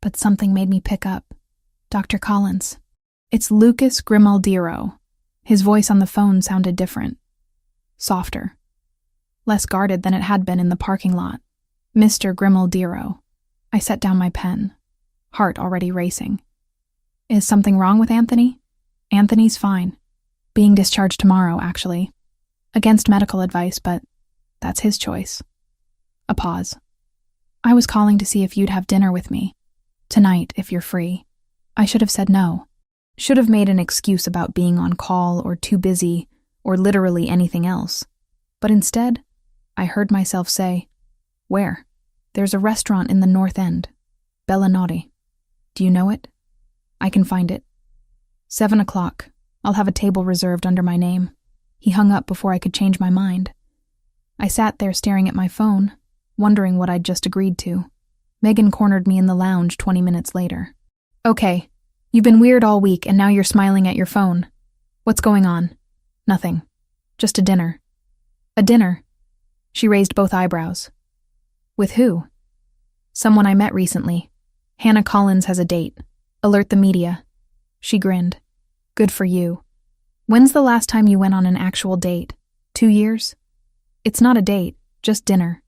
but something made me pick up. Dr. Collins. It's Lucas Grimaldiro. His voice on the phone sounded different. Softer. Less guarded than it had been in the parking lot. Mr. Grimaldiro. I set down my pen, heart already racing. Is something wrong with Anthony? Anthony's fine. Being discharged tomorrow, actually. Against medical advice, but that's his choice. A pause. I was calling to see if you'd have dinner with me. Tonight, if you're free. I should have said no. Should have made an excuse about being on call or too busy or literally anything else. But instead, I heard myself say, where? There's a restaurant in the North End. Bellinati. Do you know it? I can find it. 7 o'clock. I'll have a table reserved under my name. He hung up before I could change my mind. I sat there staring at my phone, wondering what I'd just agreed to. Megan cornered me in the lounge 20 minutes later. Okay, you've been weird all week and now you're smiling at your phone. What's going on? Nothing. Just a dinner. A dinner? She raised both eyebrows. With who? Someone I met recently. Hannah Collins has a date. Alert the media. She grinned. Good for you. When's the last time you went on an actual date? 2 years? It's not a date, just dinner.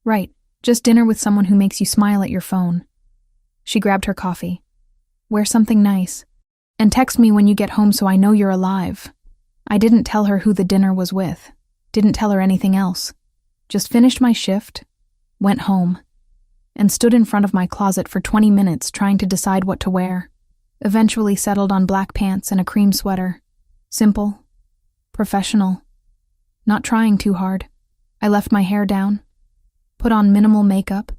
Right, just dinner with someone who makes you smile at your phone. She grabbed her coffee. Wear something nice. And text me when you get home so I know you're alive. I didn't tell her who the dinner was with. Didn't tell her anything else. Just finished my shift, went home, and stood in front of my closet for 20 minutes trying to decide what to wear. Eventually settled on black pants and a cream sweater. Simple, professional, not trying too hard. I left my hair down, put on minimal makeup,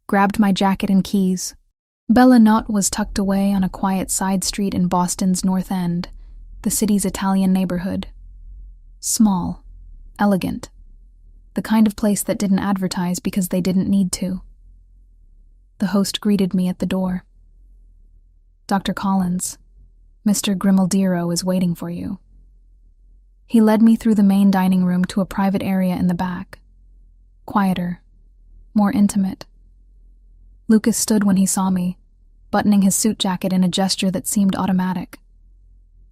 grabbed my jacket and keys. Bella Notte was tucked away on a quiet side street in Boston's North End, the city's Italian neighborhood. Small, elegant, the kind of place that didn't advertise because they didn't need to. The host greeted me at the door. "Dr. Collins, Mr. Grimaldiro is waiting for you." He led me through the main dining room to a private area in the back. Quieter, more intimate. Lucas stood when he saw me, buttoning his suit jacket in a gesture that seemed automatic.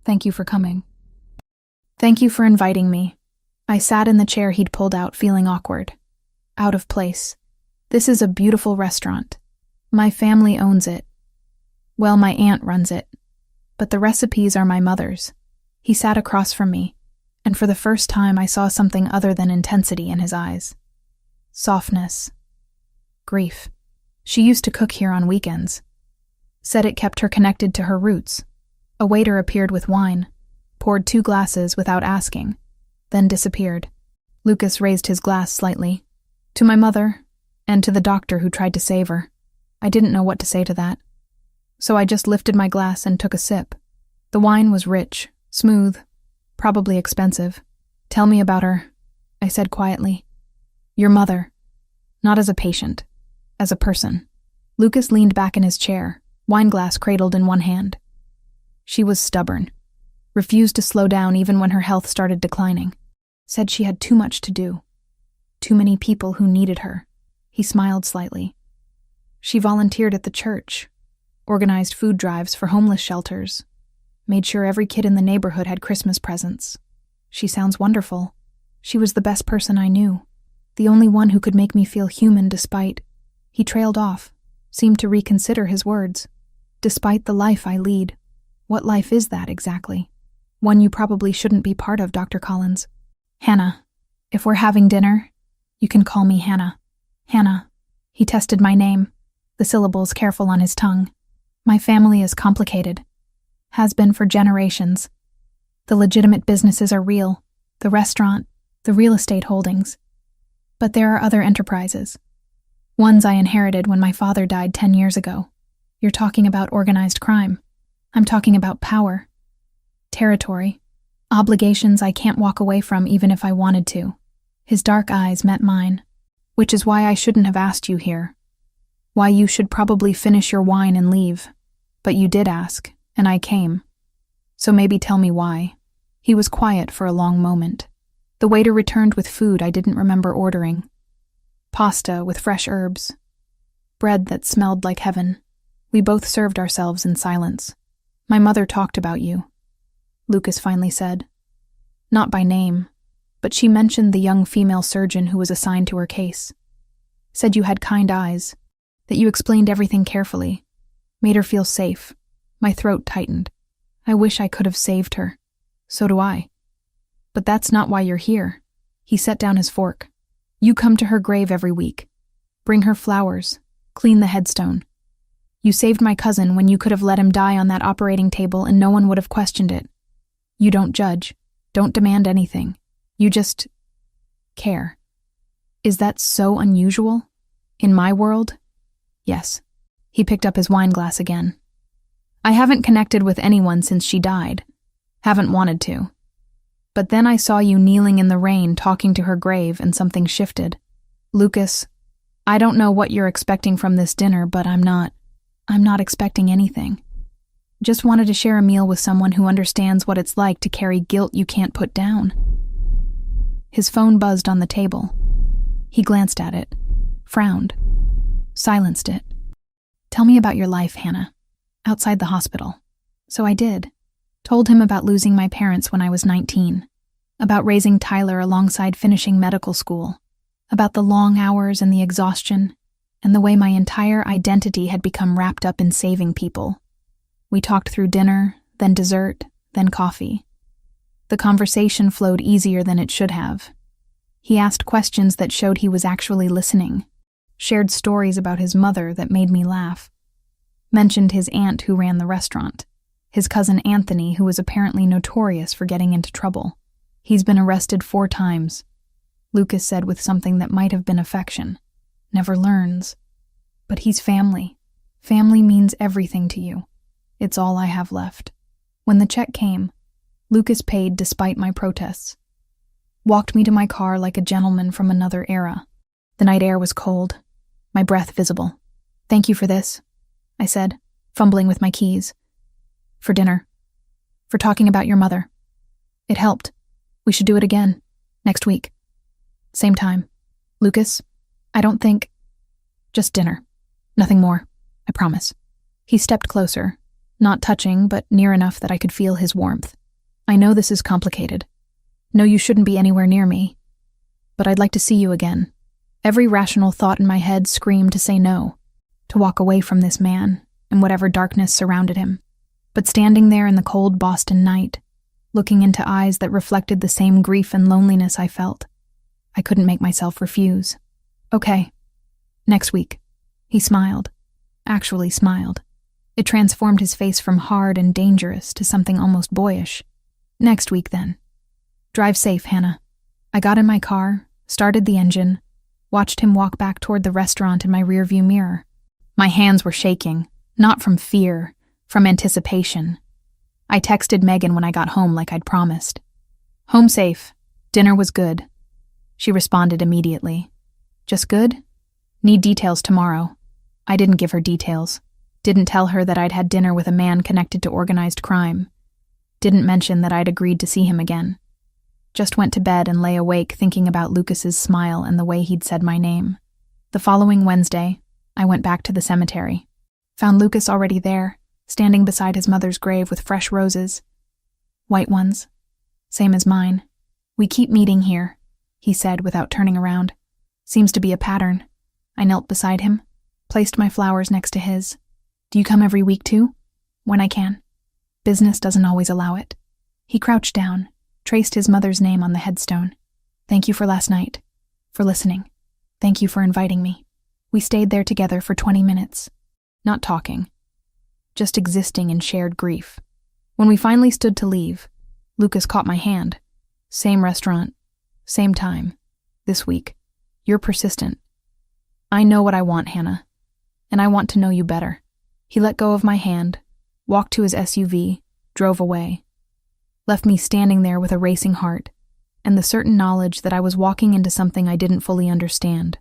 "Thank you for coming." "Thank you for inviting me." I sat in the chair he'd pulled out, feeling awkward. Out of place. This is a beautiful restaurant. My family owns it. Well, my aunt runs it. But the recipes are my mother's. He sat across from me, and for the first time I saw something other than intensity in his eyes. Softness. Grief. She used to cook here on weekends. Said it kept her connected to her roots. A waiter appeared with wine, poured 2 glasses without asking, then disappeared. Lucas raised his glass slightly. To my mother, and to the doctor who tried to save her. I didn't know what to say to that. So I just lifted my glass and took a sip. The wine was rich, smooth, probably expensive. "Tell me about her," I said quietly. "Your mother. Not as a patient, as a person." Lucas leaned back in his chair, wine glass cradled in one hand. She was stubborn. Refused to slow down even when her health started declining. Said she had too much to do. Too many people who needed her. He smiled slightly. She volunteered at the church, organized food drives for homeless shelters, made sure every kid in the neighborhood had Christmas presents. She sounds wonderful. She was the best person I knew. The only one who could make me feel human despite... He trailed off, seemed to reconsider his words. "Despite the life I lead." What life is that exactly? One you probably shouldn't be part of, Dr. Collins. "Hannah. If we're having dinner, you can call me Hannah." "Hannah." He tested my name, the syllables careful on his tongue. "My family is complicated. Has been for generations. The legitimate businesses are real, the restaurant, the real estate holdings. But there are other enterprises. Ones I inherited when my father died 10 years ago. You're talking about organized crime. I'm talking about power. Territory. Obligations I can't walk away from even if I wanted to." His dark eyes met mine. "Which is why I shouldn't have asked you here. Why you should probably finish your wine and leave. But you did ask, and I came. So maybe tell me why." He was quiet for a long moment. The waiter returned with food I didn't remember ordering. Pasta with fresh herbs. Bread that smelled like heaven. We both served ourselves in silence. "My mother talked about you," Lucas finally said. Not by name, but she mentioned the young female surgeon who was assigned to her case. Said you had kind eyes, that you explained everything carefully. Made her feel safe. My throat tightened. I wish I could have saved her. So do I. But that's not why you're here. He set down his fork. You come to her grave every week. Bring her flowers. Clean the headstone. You saved my cousin when you could have let him die on that operating table and no one would have questioned it. You don't judge. Don't demand anything. You just care. Is that so unusual? In my world? Yes. He picked up his wine glass again. I haven't connected with anyone since she died. Haven't wanted to. But then I saw you kneeling in the rain talking to her grave and something shifted. Lucas, I don't know what you're expecting from this dinner, but I'm not expecting anything. Just wanted to share a meal with someone who understands what it's like to carry guilt you can't put down. His phone buzzed on the table. He glanced at it, frowned, silenced it. Tell me about your life, Hannah. Outside the hospital. So I did. Told him about losing my parents when I was 19. About raising Tyler alongside finishing medical school. About the long hours and the exhaustion, and the way my entire identity had become wrapped up in saving people. We talked through dinner, then dessert, then coffee. The conversation flowed easier than it should have. He asked questions that showed he was actually listening. Shared stories about his mother that made me laugh. Mentioned his aunt who ran the restaurant. his cousin Anthony, who was apparently notorious for getting into trouble. He's been arrested 4 times. Lucas said with something that might have been affection. Never learns. But he's family. Family means everything to you. It's all I have left. When the check came, Lucas paid despite my protests. Walked me to my car like a gentleman from another era. The night air was cold, my breath visible. "Thank you for this," I said, fumbling with my keys. "For dinner. For talking about your mother. It helped. We should do it again. Next week. Same time. Lucas, I don't think... Just dinner. Nothing more. I promise." He stepped closer, not touching, but near enough that I could feel his warmth. "I know this is complicated. No, you shouldn't be anywhere near me. But I'd like to see you again." Every rational thought in my head screamed to say no, to walk away from this man and whatever darkness surrounded him. But standing there in the cold Boston night, looking into eyes that reflected the same grief and loneliness I felt, I couldn't make myself refuse. "Okay. Next week." He smiled. Actually smiled. It transformed his face from hard and dangerous to something almost boyish. "Next week, then. Drive safe, Hannah." I got in my car, started the engine, watched him walk back toward the restaurant in my rearview mirror. My hands were shaking, not from fear, from anticipation. I texted Megan when I got home like I'd promised. "Home safe. Dinner was good." She responded immediately. "Just good? Need details tomorrow." I didn't give her details. Didn't tell her that I'd had dinner with a man connected to organized crime. Didn't mention that I'd agreed to see him again. Just went to bed and lay awake thinking about Lucas's smile and the way he'd said my name. The following Wednesday, I went back to the cemetery. Found Lucas already there, standing beside his mother's grave with fresh roses. White ones. Same as mine. "We keep meeting here," he said without turning around. "Seems to be a pattern." I knelt beside him, placed my flowers next to his. "Do you come every week too?" "When I can. Business doesn't always allow it." He crouched down, traced his mother's name on the headstone. "Thank you for last night. For listening. Thank you for inviting me." We stayed there together for 20 minutes. Not talking. Just existing in shared grief. When we finally stood to leave, Lucas caught my hand. "Same restaurant. Same time. This week. You're persistent." "I know what I want, Hannah. And I want to know you better." He let go of my hand, walked to his SUV, drove away. Left me standing there with a racing heart, and the certain knowledge that I was walking into something I didn't fully understand.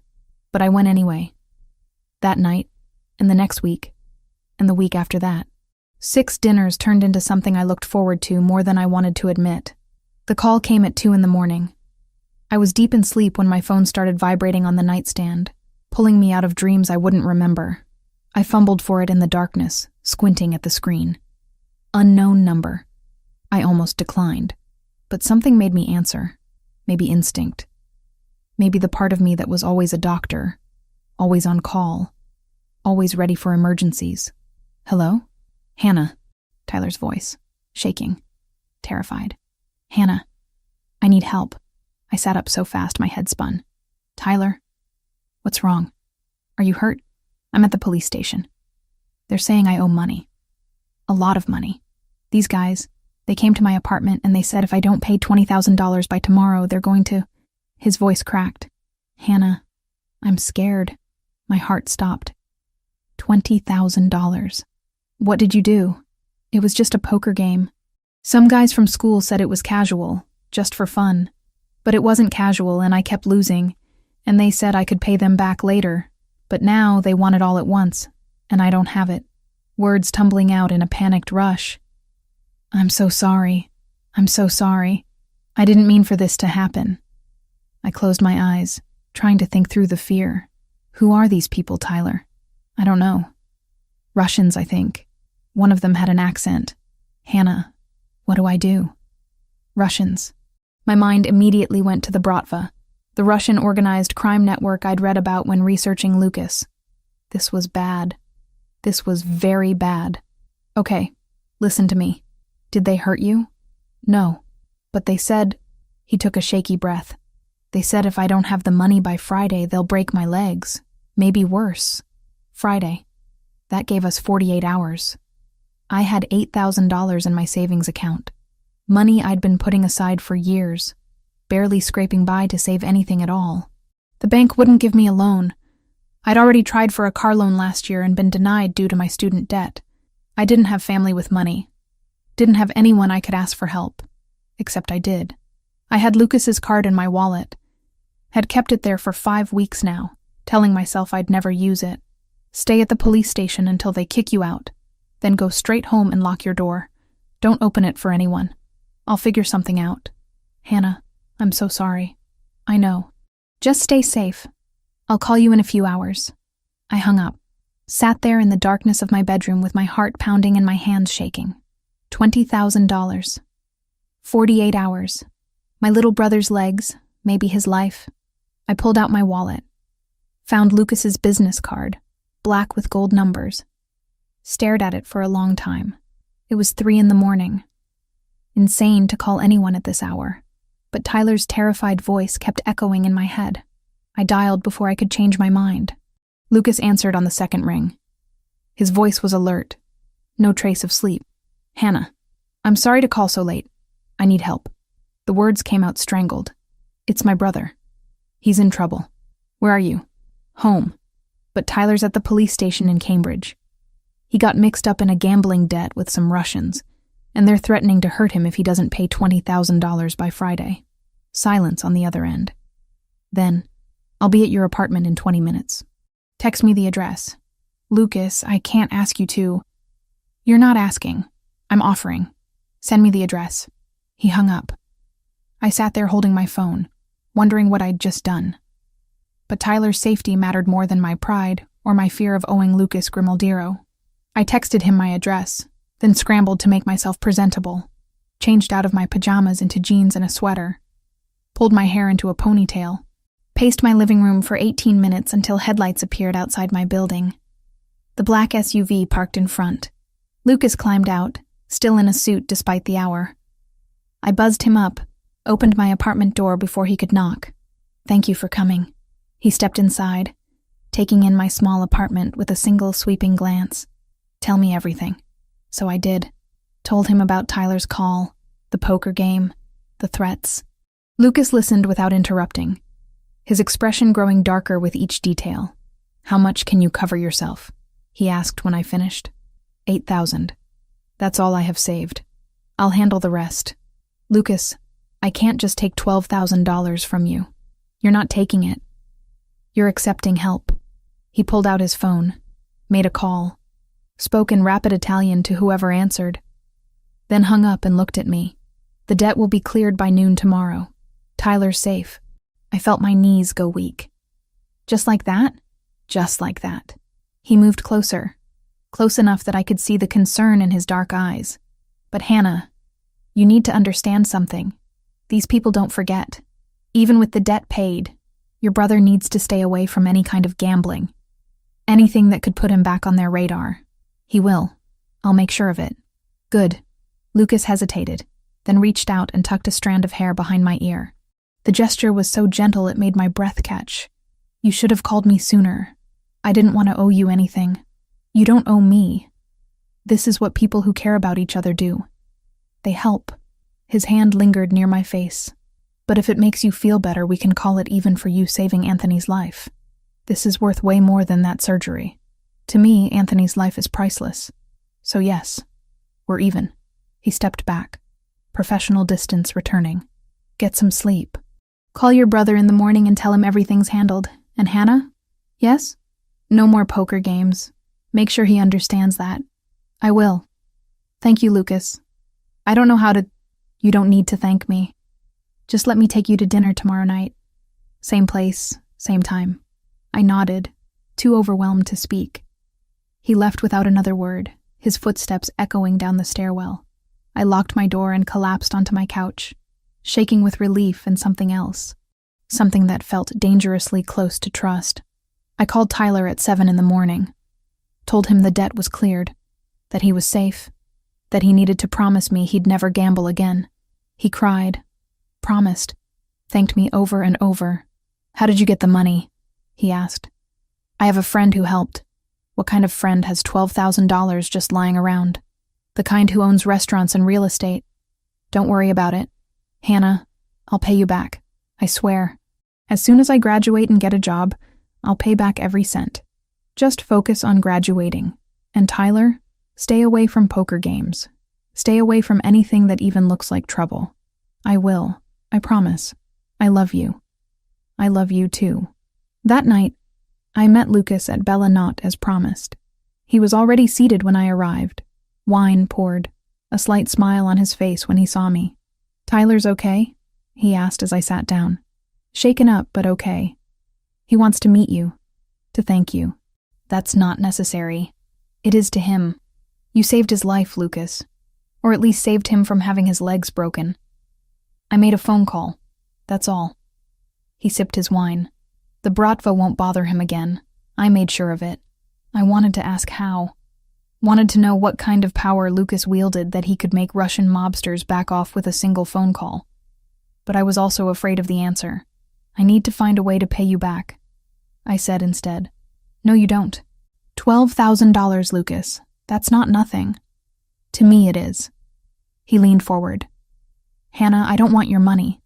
But I went anyway. That night, and the next week, and the week after that. 6 dinners turned into something I looked forward to more than I wanted to admit. The call came at 2 a.m. I was deep in sleep when my phone started vibrating on the nightstand, pulling me out of dreams I wouldn't remember. I fumbled for it in the darkness, squinting at the screen. Unknown number. I almost declined, but something made me answer. Maybe instinct. Maybe the part of me that was always a doctor, always on call, always ready for emergencies. "Hello?" "Hannah," Tyler's voice, shaking, terrified. "Hannah, I need help." I sat up so fast my head spun. "Tyler, what's wrong? Are you hurt? I'm at the police station. They're saying I owe money. A lot of money. These guys, they came to my apartment and they said if I don't pay $20,000 by tomorrow, they're going to..." His voice cracked. "Hannah, I'm scared." My heart stopped. $20,000. "What did you do?" "It was just a poker game. Some guys from school said it was casual, just for fun. But it wasn't casual and I kept losing, and they said I could pay them back later. But now they want it all at once, and I don't have it." Words tumbling out in a panicked rush. "I'm so sorry. I'm so sorry. I didn't mean for this to happen." I closed my eyes, trying to think through the fear. Who are these people, Tyler? I don't know. Russians, I think. One of them had an accent. "Hannah, what do I do?" Russians. My mind immediately went to the Bratva, the Russian organized crime network I'd read about when researching Lucas. This was bad. This was very bad. "Okay, listen to me. Did they hurt you?" "No. But they said..." He took a shaky breath. "They said if I don't have the money by Friday, they'll break my legs. Maybe worse." Friday. That gave us 48 hours. I had $8,000 in my savings account. Money I'd been putting aside for years, barely scraping by to save anything at all. The bank wouldn't give me a loan. I'd already tried for a car loan last year and been denied due to my student debt. I didn't have family with money. Didn't have anyone I could ask for help. Except I did. I had Lucas's card in my wallet. Had kept it there for 5 weeks now, telling myself I'd never use it. Stay at the police station until they kick you out. Then go straight home and lock your door. Don't open it for anyone. I'll figure something out. Hannah, I'm so sorry. I know. Just stay safe. I'll call you in a few hours. I hung up. Sat there in the darkness of my bedroom with my heart pounding and my hands shaking. $20,000. 48 hours. My little brother's legs, maybe his life. I pulled out my wallet. Found Lucas's business card, black with gold numbers. Stared at it for a long time. It was 3 a.m. Insane to call anyone at this hour, but Tyler's terrified voice kept echoing in my head. I dialed before I could change my mind. Lucas answered on the second ring. His voice was alert. No trace of sleep. Hannah, I'm sorry to call so late. I need help. The words came out strangled. It's my brother. He's in trouble. Where are you? Home. But Tyler's at the police station in Cambridge. He got mixed up in a gambling debt with some Russians, and they're threatening to hurt him if he doesn't pay $20,000 by Friday. Silence on the other end. Then, I'll be at your apartment in 20 minutes. Text me the address. Lucas, I can't ask you to. You're not asking. I'm offering. Send me the address. He hung up. I sat there holding my phone, wondering what I'd just done. But Tyler's safety mattered more than my pride or my fear of owing Lucas Grimaldiro. I texted him my address, then scrambled to make myself presentable, changed out of my pajamas into jeans and a sweater, pulled my hair into a ponytail, paced my living room for 18 minutes until headlights appeared outside my building. The black SUV parked in front. Lucas climbed out, still in a suit despite the hour. I buzzed him up, opened my apartment door before he could knock. Thank you for coming. He stepped inside, taking in my small apartment with a single sweeping glance. Tell me everything. So I did. Told him about Tyler's call, the poker game, the threats. Lucas listened without interrupting, his expression growing darker with each detail. How much can you cover yourself? He asked when I finished. 8,000. That's all I have saved. I'll handle the rest. Lucas, I can't just take $12,000 from you. You're not taking it. You're accepting help. He pulled out his phone, made a call, spoke in rapid Italian to whoever answered, then hung up and looked at me. The debt will be cleared by noon tomorrow. Tyler's safe. I felt my knees go weak. Just like that? Just like that. He moved closer, close enough that I could see the concern in his dark eyes. But Hannah, you need to understand something. These people don't forget. Even with the debt paid, your brother needs to stay away from any kind of gambling. Anything that could put him back on their radar. He will. I'll make sure of it. Good. Lucas hesitated, then reached out and tucked a strand of hair behind my ear. The gesture was so gentle it made my breath catch. You should have called me sooner. I didn't want to owe you anything. You don't owe me. This is what people who care about each other do. They help. His hand lingered near my face. But if it makes you feel better, we can call it even for you saving Anthony's life. This is worth way more than that surgery. To me, Anthony's life is priceless. So yes, we're even. He stepped back, professional distance returning. Get some sleep. Call your brother in the morning and tell him everything's handled. And Hannah? Yes? No more poker games. Make sure he understands that. I will. Thank you, Lucas. I don't know how to... You don't need to thank me. Just let me take you to dinner tomorrow night. Same place, same time. I nodded, too overwhelmed to speak. He left without another word, his footsteps echoing down the stairwell. I locked my door and collapsed onto my couch, shaking with relief and something else. Something that felt dangerously close to trust. I called Tyler at 7 a.m, told him the debt was cleared, that he was safe, that he needed to promise me he'd never gamble again. He cried, promised, thanked me over and over. How did you get the money? He asked. I have a friend who helped. What kind of friend has $12,000 just lying around? The kind who owns restaurants and real estate. Don't worry about it. Hannah, I'll pay you back. I swear. As soon as I graduate and get a job, I'll pay back every cent. Just focus on graduating. And Tyler, stay away from poker games. Stay away from anything that even looks like trouble. I will. I promise. I love you. I love you too. That night, I met Lucas at Bella Knott as promised. He was already seated when I arrived. Wine poured, a slight smile on his face when he saw me. Tyler's okay? He asked as I sat down. Shaken up, but okay. He wants to meet you, to thank you. That's not necessary. It is to him. You saved his life, Lucas. Or at least saved him from having his legs broken. I made a phone call. That's all. He sipped his wine. The bratva won't bother him again. I made sure of it. I wanted to ask how. Wanted to know what kind of power Lucas wielded that he could make Russian mobsters back off with a single phone call. But I was also afraid of the answer. I need to find a way to pay you back. I said instead. No, you don't. $12,000, Lucas. That's not nothing. To me, it is. He leaned forward. Hannah, I don't want your money.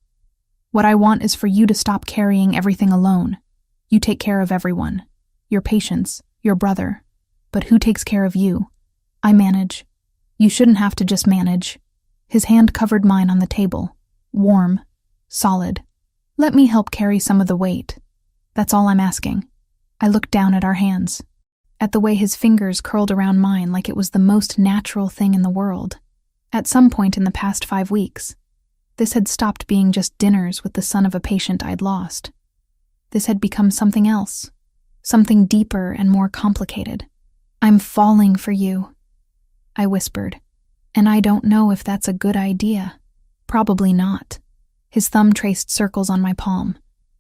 What I want is for you to stop carrying everything alone. You take care of everyone. Your patients, your brother. But who takes care of you? I manage. You shouldn't have to just manage. His hand covered mine on the table. Warm. Solid. Let me help carry some of the weight. That's all I'm asking. I looked down at our hands. At the way his fingers curled around mine like it was the most natural thing in the world. At some point in the past 5 weeks, this had stopped being just dinners with the son of a patient I'd lost. This had become something else. Something deeper and more complicated. I'm falling for you, I whispered, and I don't know if that's a good idea. Probably not. His thumb traced circles on my palm.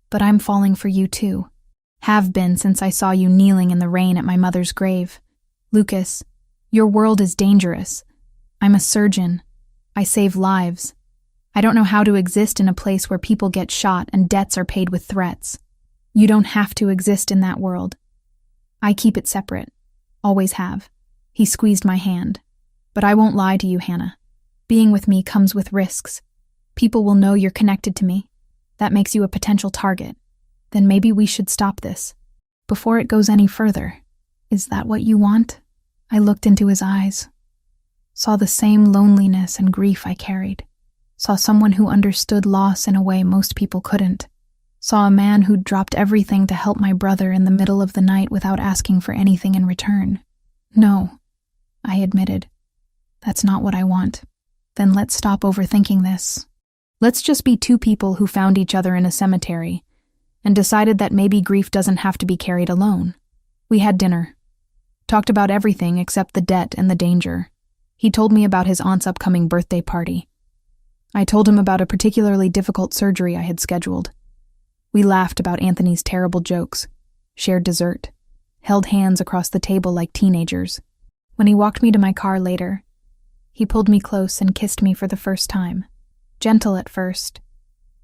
But I'm falling for you too. Have been since I saw you kneeling in the rain at my mother's grave. Lucas, your world is dangerous. I'm a surgeon. I save lives. I don't know how to exist in a place where people get shot and debts are paid with threats. You don't have to exist in that world. I keep it separate. Always have. He squeezed my hand. But I won't lie to you, Hannah. Being with me comes with risks. People will know you're connected to me. That makes you a potential target. Then maybe we should stop this. Before it goes any further. Is that what you want? I looked into his eyes. Saw the same loneliness and grief I carried. Saw someone who understood loss in a way most people couldn't. Saw a man who'd dropped everything to help my brother in the middle of the night without asking for anything in return. No, I admitted. That's not what I want. Then let's stop overthinking this. Let's just be two people who found each other in a cemetery and decided that maybe grief doesn't have to be carried alone. We had dinner. Talked about everything except the debt and the danger. He told me about his aunt's upcoming birthday party. I told him about a particularly difficult surgery I had scheduled. We laughed about Anthony's terrible jokes, shared dessert, held hands across the table like teenagers. When he walked me to my car later, he pulled me close and kissed me for the first time. Gentle at first,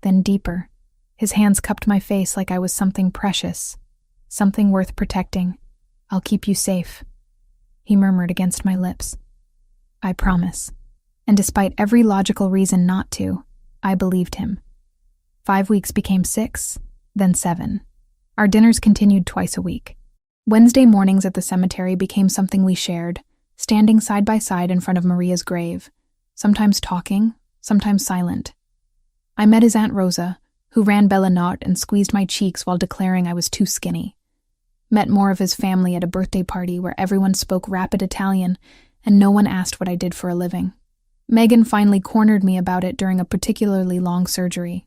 then deeper. His hands cupped my face like I was something precious, something worth protecting. I'll keep you safe, he murmured against my lips. I promise. And despite every logical reason not to, I believed him. 5 weeks became 6, then 7. Our dinners continued twice a week. Wednesday mornings at the cemetery became something we shared, standing side by side in front of Maria's grave, sometimes talking, sometimes silent. I met his Aunt Rosa, who ran Bella Knott and squeezed my cheeks while declaring I was too skinny. Met more of his family at a birthday party where everyone spoke rapid Italian and no one asked what I did for a living. Megan finally cornered me about it during a particularly long surgery.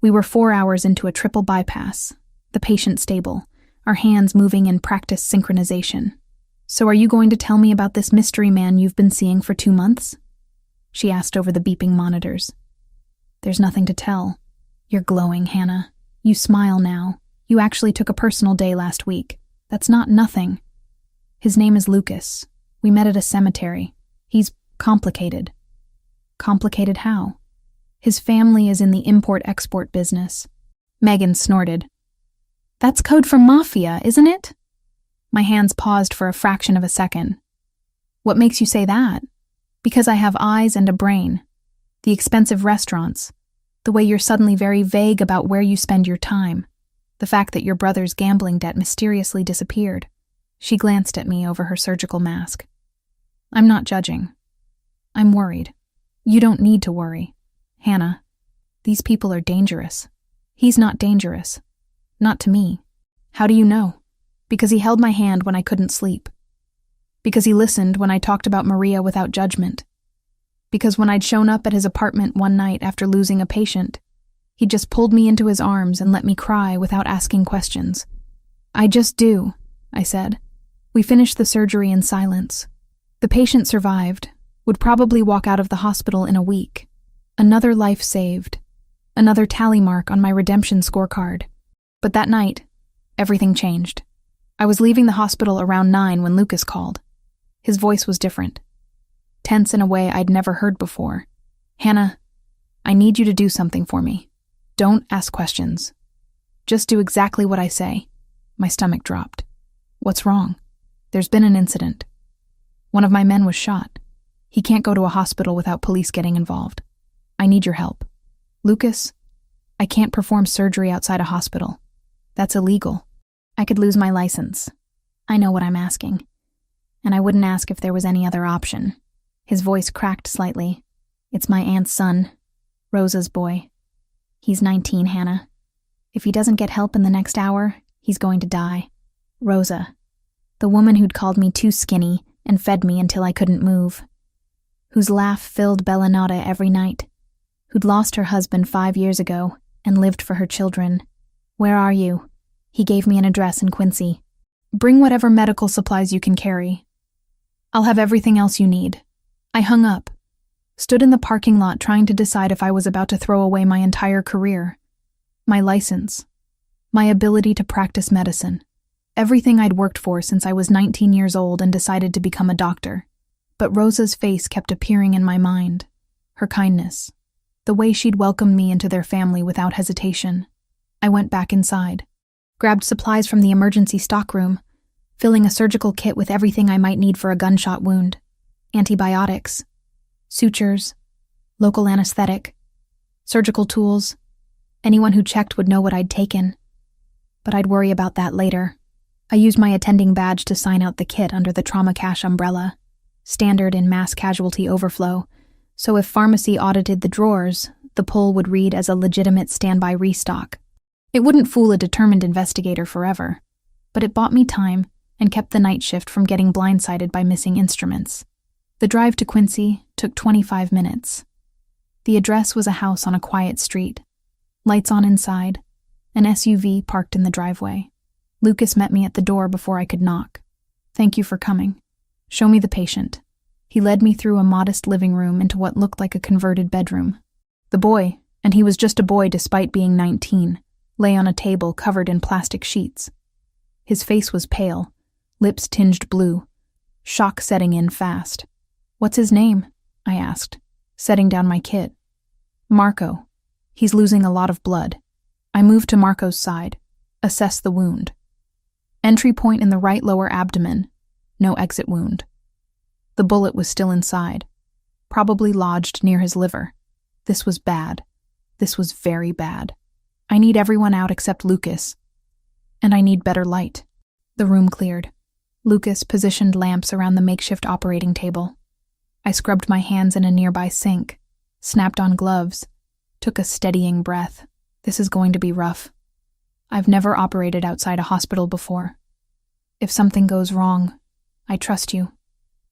We were 4 hours into a triple bypass, the patient stable, our hands moving in practice synchronization. So are you going to tell me about this mystery man you've been seeing for 2 months? She asked over the beeping monitors. There's nothing to tell. You're glowing, Hannah. You smile now. You actually took a personal day last week. That's not nothing. His name is Lucas. We met at a cemetery. He's complicated. Complicated how? His family is in the import-export business. Megan snorted. That's code for Mafia, isn't it? My hands paused for a fraction of a second. What makes you say that? Because I have eyes and a brain. The expensive restaurants. The way you're suddenly very vague about where you spend your time. The fact that your brother's gambling debt mysteriously disappeared. She glanced at me over her surgical mask. I'm not judging. I'm worried. You don't need to worry. Hannah, these people are dangerous. He's not dangerous. Not to me. How do you know? Because he held my hand when I couldn't sleep. Because he listened when I talked about Maria without judgment. Because when I'd shown up at his apartment one night after losing a patient, he just pulled me into his arms and let me cry without asking questions. I just do, I said. We finished the surgery in silence. The patient survived, would probably walk out of the hospital in a week. Another life saved. Another tally mark on my redemption scorecard. But that night, everything changed. I was leaving the hospital around 9 when Lucas called. His voice was different. Tense in a way I'd never heard before. Hannah, I need you to do something for me. Don't ask questions. Just do exactly what I say. My stomach dropped. What's wrong? There's been an incident. One of my men was shot. He can't go to a hospital without police getting involved. I need your help. Lucas, I can't perform surgery outside a hospital. That's illegal. I could lose my license. I know what I'm asking. And I wouldn't ask if there was any other option. His voice cracked slightly. It's my aunt's son, Rosa's boy. He's 19, Hannah. If he doesn't get help in the next hour, he's going to die. Rosa, the woman who'd called me too skinny and fed me until I couldn't move. Whose laugh filled Bellinata every night. Who'd lost her husband 5 years ago and lived for her children. Where are you? He gave me an address in Quincy. Bring whatever medical supplies you can carry. I'll have everything else you need. I hung up, stood in the parking lot trying to decide if I was about to throw away my entire career. My license. My ability to practice medicine. Everything I'd worked for since I was 19 years old and decided to become a doctor. But Rosa's face kept appearing in my mind. Her kindness. The way she'd welcomed me into their family without hesitation. I went back inside. Grabbed supplies from the emergency stockroom, filling a surgical kit with everything I might need for a gunshot wound. Antibiotics, sutures, local anesthetic, surgical tools. Anyone who checked would know what I'd taken. But I'd worry about that later. I used my attending badge to sign out the kit under the trauma cash umbrella, standard in mass casualty overflow, so if pharmacy audited the drawers, the pull would read as a legitimate standby restock. It wouldn't fool a determined investigator forever, but it bought me time and kept the night shift from getting blindsided by missing instruments. The drive to Quincy took 25 minutes. The address was a house on a quiet street. Lights on inside, an SUV parked in the driveway. Lucas met me at the door before I could knock. Thank you for coming. Show me the patient. He led me through a modest living room into what looked like a converted bedroom. The boy, and he was just a boy despite being 19, lay on a table covered in plastic sheets. His face was pale, lips tinged blue, shock setting in fast. What's his name? I asked, setting down my kit. Marco. He's losing a lot of blood. I moved to Marco's side, assessed the wound. Entry point in the right lower abdomen, no exit wound. The bullet was still inside, probably lodged near his liver. This was bad. This was very bad. I need everyone out except Lucas. And I need better light. The room cleared. Lucas positioned lamps around the makeshift operating table. I scrubbed my hands in a nearby sink, snapped on gloves, took a steadying breath. This is going to be rough. I've never operated outside a hospital before. If something goes wrong, I trust you,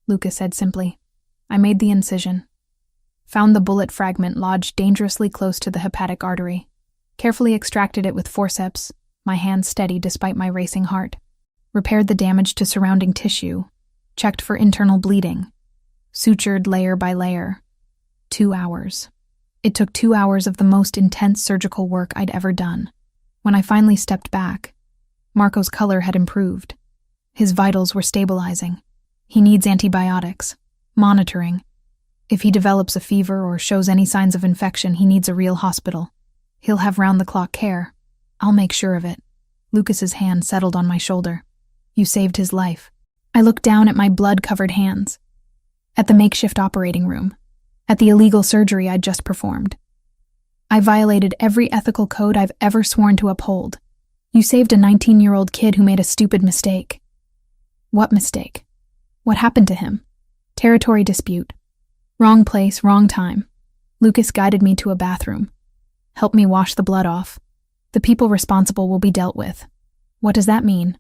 Lucas said simply. I made the incision. Found the bullet fragment lodged dangerously close to the hepatic artery. Carefully extracted it with forceps, my hands steady despite my racing heart. Repaired the damage to surrounding tissue. Checked for internal bleeding. Sutured layer by layer. 2 hours. It took 2 hours of the most intense surgical work I'd ever done. When I finally stepped back, Marco's color had improved. His vitals were stabilizing. He needs antibiotics, monitoring. If he develops a fever or shows any signs of infection, he needs a real hospital. He'll have round-the-clock care. I'll make sure of it. Lucas's hand settled on my shoulder. You saved his life. I looked down at my blood-covered hands. At the makeshift operating room. At the illegal surgery I'd just performed. I violated every ethical code I've ever sworn to uphold. You saved a 19-year-old kid who made a stupid mistake. What mistake? What happened to him? Territory dispute. Wrong place, wrong time. Lucas guided me to a bathroom. Helped me wash the blood off. The people responsible will be dealt with. What does that mean?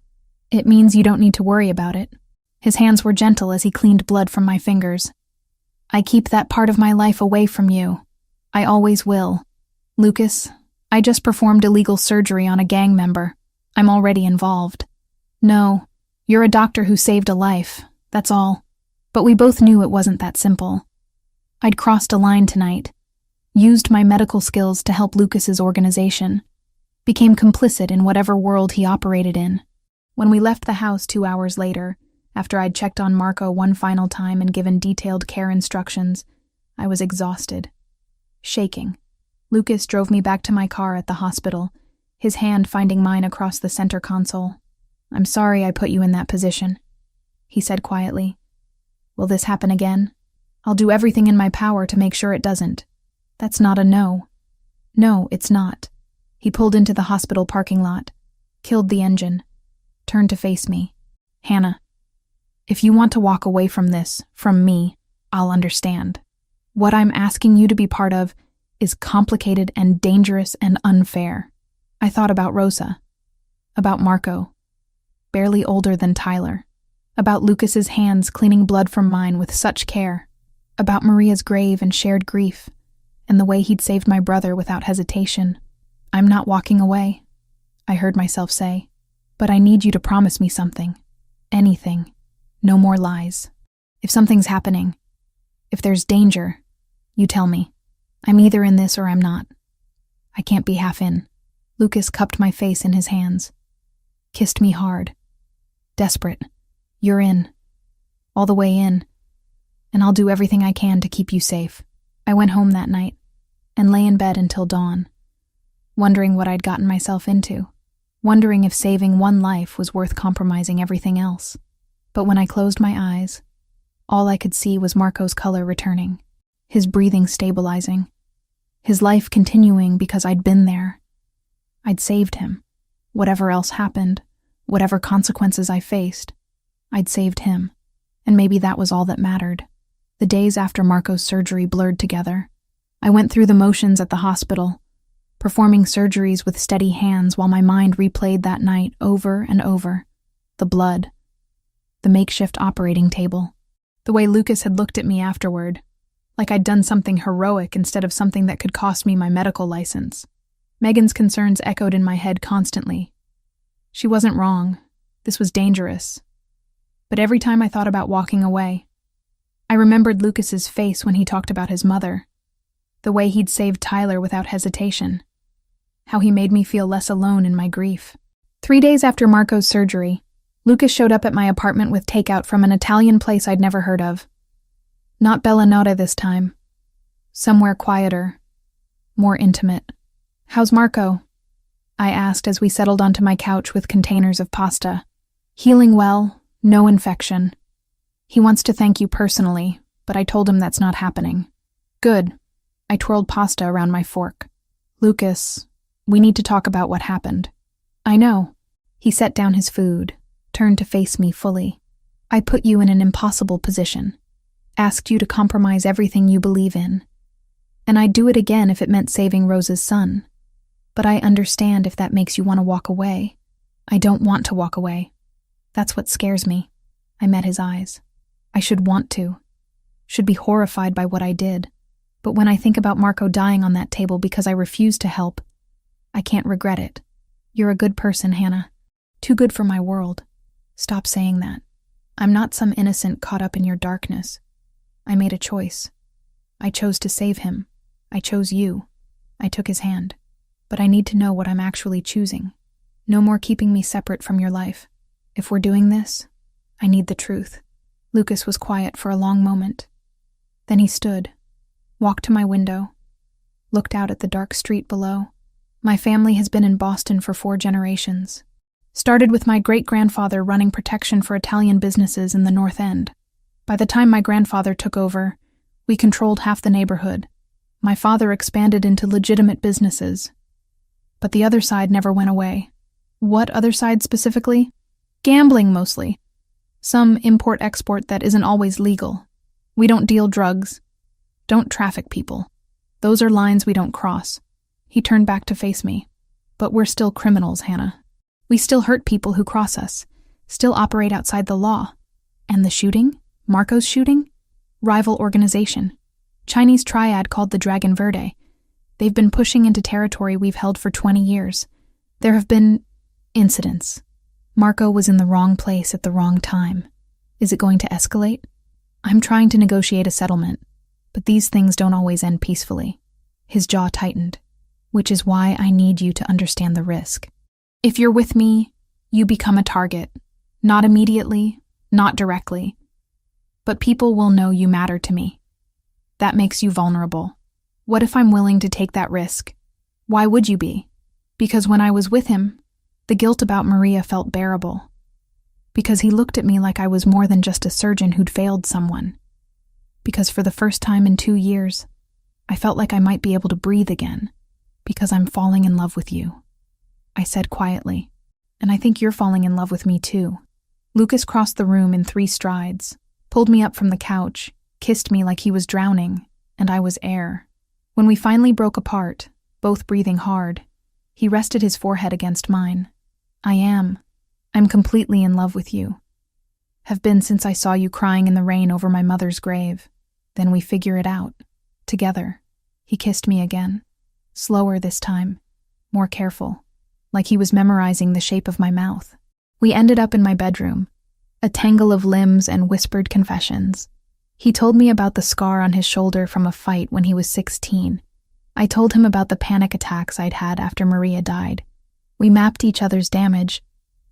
It means you don't need to worry about it. His hands were gentle as he cleaned blood from my fingers. I keep that part of my life away from you. I always will. Lucas, I just performed illegal surgery on a gang member. I'm already involved. No, you're a doctor who saved a life, that's all. But we both knew it wasn't that simple. I'd crossed a line tonight, used my medical skills to help Lucas's organization, became complicit in whatever world he operated in. When we left the house 2 hours later, after I'd checked on Marco one final time and given detailed care instructions, I was exhausted, shaking. Lucas drove me back to my car at the hospital, his hand finding mine across the center console. "I'm sorry I put you in that position," he said quietly. "Will this happen again? I'll do everything in my power to make sure it doesn't." "That's not a no." "No, it's not." He pulled into the hospital parking lot, killed the engine, turned to face me. "Hannah, if you want to walk away from this, from me, I'll understand. What I'm asking you to be part of is complicated and dangerous and unfair." I thought about Rosa, about Marco, barely older than Tyler, about Lucas's hands cleaning blood from mine with such care, about Maria's grave and shared grief, and the way he'd saved my brother without hesitation. "I'm not walking away," I heard myself say, "but I need you to promise me something. Anything. No more lies. If something's happening, if there's danger, you tell me. I'm either in this or I'm not. I can't be half in." Lucas cupped my face in his hands, kissed me hard. Desperate. "You're in. All the way in. And I'll do everything I can to keep you safe." I went home that night and lay in bed until dawn, wondering what I'd gotten myself into, wondering if saving one life was worth compromising everything else. But when I closed my eyes, all I could see was Marco's color returning, his breathing stabilizing, his life continuing because I'd been there. I'd saved him. Whatever else happened, whatever consequences I faced, I'd saved him, and maybe that was all that mattered. The days after Marco's surgery blurred together. I went through the motions at the hospital, performing surgeries with steady hands while my mind replayed that night over and over. The blood, the makeshift operating table, the way Lucas had looked at me afterward, like I'd done something heroic instead of something that could cost me my medical license. Megan's concerns echoed in my head constantly. She wasn't wrong. This was dangerous. But every time I thought about walking away, I remembered Lucas's face when he talked about his mother, the way he'd saved Tyler without hesitation, how he made me feel less alone in my grief. 3 days after Marco's surgery, Lucas showed up at my apartment with takeout from an Italian place I'd never heard of. Not Bella Nota this time. Somewhere quieter, more intimate. "How's Marco?" I asked as we settled onto my couch with containers of pasta. "Healing well, no infection. He wants to thank you personally, but I told him that's not happening." "Good." I twirled pasta around my fork. "Lucas, we need to talk about what happened." "I know." He set down his food, turned to face me fully. "I put you in an impossible position. Asked you to compromise everything you believe in. And I'd do it again if it meant saving Rose's son. But I understand if that makes you want to walk away. I don't want to walk away. That's what scares me." I met his eyes. I should want to. Should be horrified by what I did. But when I think about Marco dying on that table because I refused to help, I can't regret it. "You're a good person, Hannah. Too good for my world. Stop saying that. I'm not some innocent caught up in your darkness. I made a choice. I chose to save him. I chose you. I took his hand. But I need to know what I'm actually choosing. No more keeping me separate from your life. If we're doing this, I need the truth." Lucas was quiet for a long moment. Then he stood, walked to my window, looked out at the dark street below. "My family has been in Boston for 4 generations. Started with my great-grandfather running protection for Italian businesses in the North End. By the time my grandfather took over, we controlled half the neighborhood. My father expanded into legitimate businesses. But the other side never went away. What other side specifically? Gambling mostly. Some import-export that isn't always legal. We don't deal drugs. Don't traffic people. Those are lines we don't cross. He turned back to face me. But we're still criminals, Hannah. We still hurt people who cross us. Still operate outside the law. And the shooting? Marco's shooting? Rival organization. Chinese triad called the Dragon Verde. They've been pushing into territory we've held for 20 years. There have been incidents. Marco was in the wrong place at the wrong time. Is it going to escalate? I'm trying to negotiate a settlement, but these things don't always end peacefully. His jaw tightened, which is why I need you to understand the risk. If you're with me, you become a target. Not immediately, not directly. But people will know you matter to me. That makes you vulnerable. What if I'm willing to take that risk? Why would you be? Because when I was with him, the guilt about Maria felt bearable. Because he looked at me like I was more than just a surgeon who'd failed someone. Because for the first time in 2 years, I felt like I might be able to breathe again. Because I'm falling in love with you. I said quietly, and I think you're falling in love with me too. Lucas crossed the room in 3 strides, pulled me up from the couch, kissed me like he was drowning, and I was air. When we finally broke apart, both breathing hard, he rested his forehead against mine. I'm completely in love with you. Have been since I saw you crying in the rain over my mother's grave. Then we figure it out. Together. He kissed me again. Slower this time. More careful. Like he was memorizing the shape of my mouth. We ended up in my bedroom. A tangle of limbs and whispered confessions. He told me about the scar on his shoulder from a fight when he was 16. I told him about the panic attacks I'd had after Maria died. We mapped each other's damage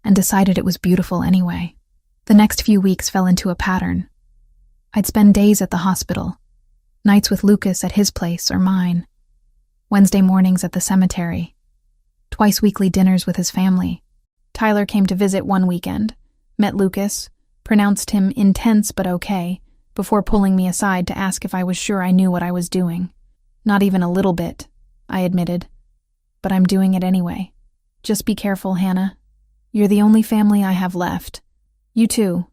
and decided it was beautiful anyway. The next few weeks fell into a pattern. I'd spend days at the hospital, nights with Lucas at his place or mine, Wednesday mornings at the cemetery, twice weekly dinners with his family. Tyler came to visit one weekend, met Lucas, pronounced him intense but okay, before pulling me aside to ask if I was sure I knew what I was doing. Not even a little bit, I admitted. But I'm doing it anyway. Just be careful, Hannah. You're the only family I have left. You too.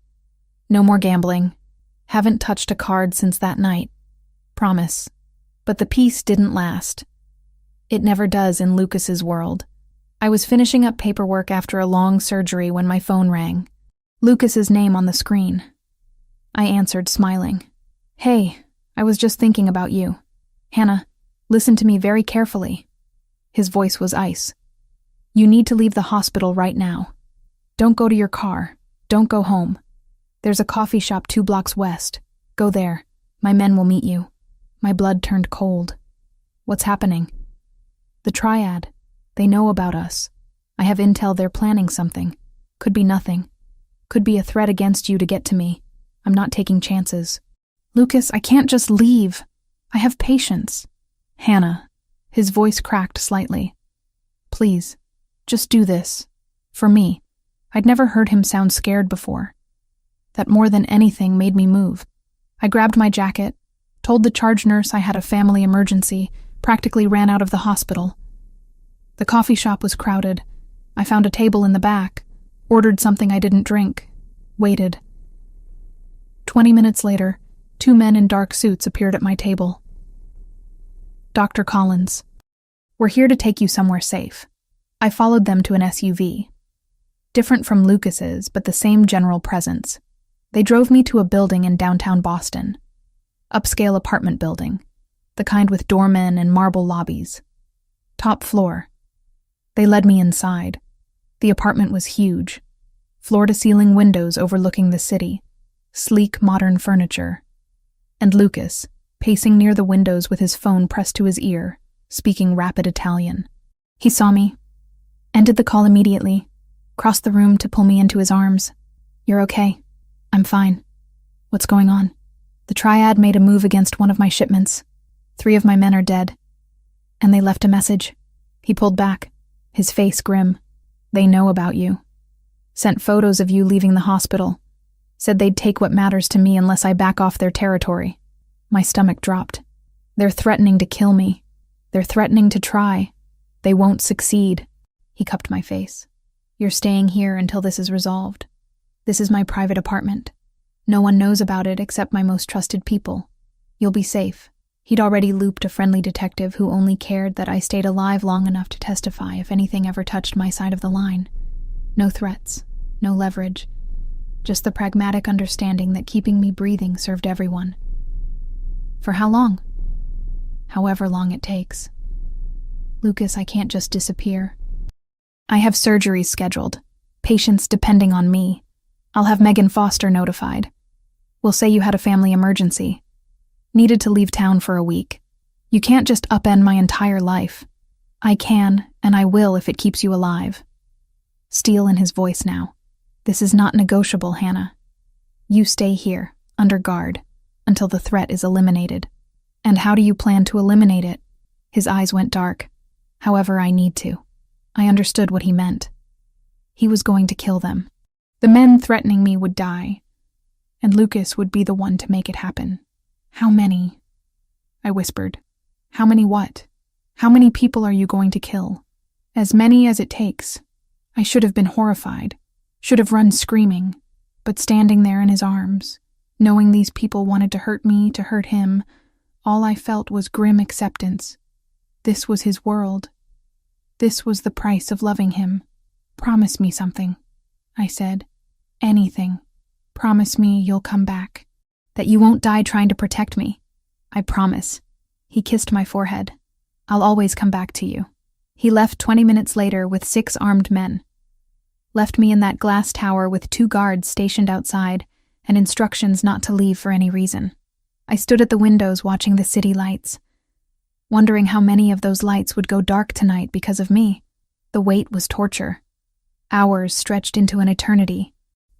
No more gambling. Haven't touched a card since that night. Promise. But the peace didn't last. It never does in Lucas's world. I was finishing up paperwork after a long surgery when my phone rang. Lucas's name on the screen. I answered, smiling. Hey, I was just thinking about you. Hannah, listen to me very carefully. His voice was ice. You need to leave the hospital right now. Don't go to your car. Don't go home. There's a coffee shop 2 blocks west. Go there. My men will meet you. My blood turned cold. What's happening? The triad. They know about us. I have intel they're planning something. Could be nothing. Could be a threat against you to get to me. I'm not taking chances. Lucas, I can't just leave. I have patience. Hannah. His voice cracked slightly. Please, just do this. For me. I'd never heard him sound scared before. That more than anything made me move. I grabbed my jacket, told the charge nurse I had a family emergency, practically ran out of the hospital. The coffee shop was crowded. I found a table in the back, ordered something I didn't drink, waited. 20 minutes later, 2 men in dark suits appeared at my table. Dr. Collins. We're here to take you somewhere safe. I followed them to an SUV. Different from Lucas's, but the same general presence. They drove me to a building in downtown Boston. Upscale apartment building. The kind with doormen and marble lobbies. Top floor. They led me inside. The apartment was huge. Floor-to-ceiling windows overlooking the city. Sleek, modern furniture. And Lucas, pacing near the windows with his phone pressed to his ear, speaking rapid Italian. He saw me. Ended the call immediately. Crossed the room to pull me into his arms. You're okay. I'm fine. What's going on? The triad made a move against one of my shipments. 3 of my men are dead. And they left a message. He pulled back, his face grim. They know about you. Sent photos of you leaving the hospital. Said they'd take what matters to me unless I back off their territory. My stomach dropped. They're threatening to kill me. They're threatening to try. They won't succeed. He cupped my face. You're staying here until this is resolved. This is my private apartment. No one knows about it except my most trusted people. You'll be safe. He'd already looped a friendly detective who only cared that I stayed alive long enough to testify if anything ever touched my side of the line. No threats, no leverage. Just the pragmatic understanding that keeping me breathing served everyone. For how long? However long it takes. Lucas, I can't just disappear. I have surgeries scheduled, patients depending on me. I'll have Megan Foster notified. We'll say you had a family emergency. Needed to leave town for a week. You can't just upend my entire life. I can, and I will if it keeps you alive. Steel in his voice now. This is not negotiable, Hannah. You stay here, under guard, until the threat is eliminated. And how do you plan to eliminate it? His eyes went dark. However, I need to. I understood what he meant. He was going to kill them. The men threatening me would die, and Lucas would be the one to make it happen. How many? I whispered. How many what? How many people are you going to kill? As many as it takes. I should have been horrified, should have run screaming, but standing there in his arms, knowing these people wanted to hurt me, to hurt him, all I felt was grim acceptance. This was his world. This was the price of loving him. Promise me something, I said. Anything. Promise me you'll come back. That you won't die trying to protect me. I promise. He kissed my forehead. I'll always come back to you. He left 20 minutes later with 6 armed men. Left me in that glass tower with 2 guards stationed outside and instructions not to leave for any reason. I stood at the windows watching the city lights, wondering how many of those lights would go dark tonight because of me. The wait was torture. Hours stretched into an eternity.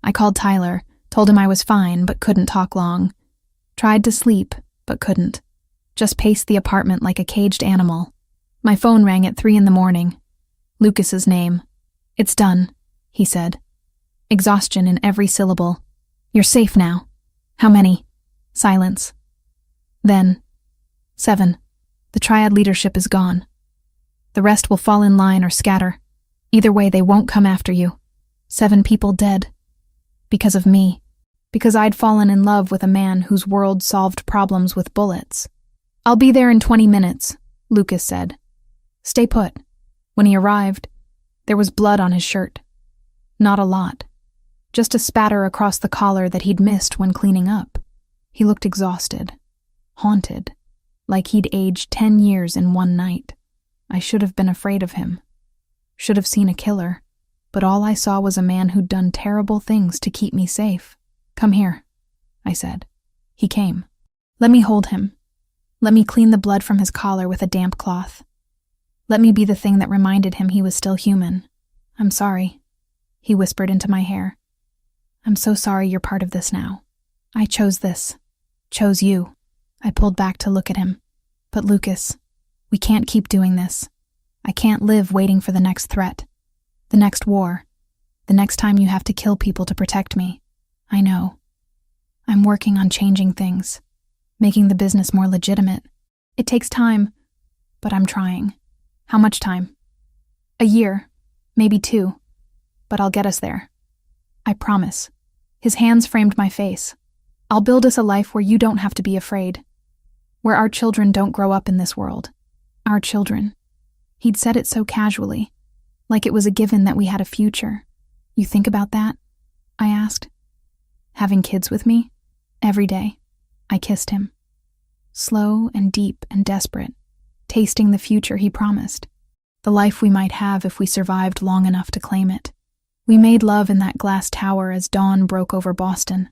I called Tyler, told him I was fine but couldn't talk long. Tried to sleep, but couldn't. Just paced the apartment like a caged animal. My phone rang at 3 a.m. Lucas's name. It's done, he said. Exhaustion in every syllable. You're safe now. How many? Silence. Then, 7. The triad leadership is gone. The rest will fall in line or scatter. Either way, they won't come after you. 7 people dead. Because of me. Because I'd fallen in love with a man whose world solved problems with bullets. I'll be there in 20 minutes, Lucas said. Stay put. When he arrived, there was blood on his shirt. Not a lot. Just a spatter across the collar that he'd missed when cleaning up. He looked exhausted. Haunted. Like he'd aged 10 years in one night. I should have been afraid of him. Should have seen a killer. But all I saw was a man who'd done terrible things to keep me safe. Come here, I said. He came. Let me hold him. Let me clean the blood from his collar with a damp cloth. Let me be the thing that reminded him he was still human. I'm sorry, he whispered into my hair. I'm so sorry you're part of this now. I chose this. Chose you. I pulled back to look at him. But Lucas, we can't keep doing this. I can't live waiting for the next threat. The next war. The next time you have to kill people to protect me. I know. I'm working on changing things. Making the business more legitimate. It takes time, but I'm trying. How much time? A year, maybe 2, but I'll get us there. I promise. His hands framed my face. I'll build us a life where you don't have to be afraid. Where our children don't grow up in this world. Our children. He'd said it so casually, like it was a given that we had a future. You think about that? I asked. Having kids with me? Every day. I kissed him. Slow and deep and desperate, tasting the future he promised. The life we might have if we survived long enough to claim it. We made love in that glass tower as dawn broke over Boston.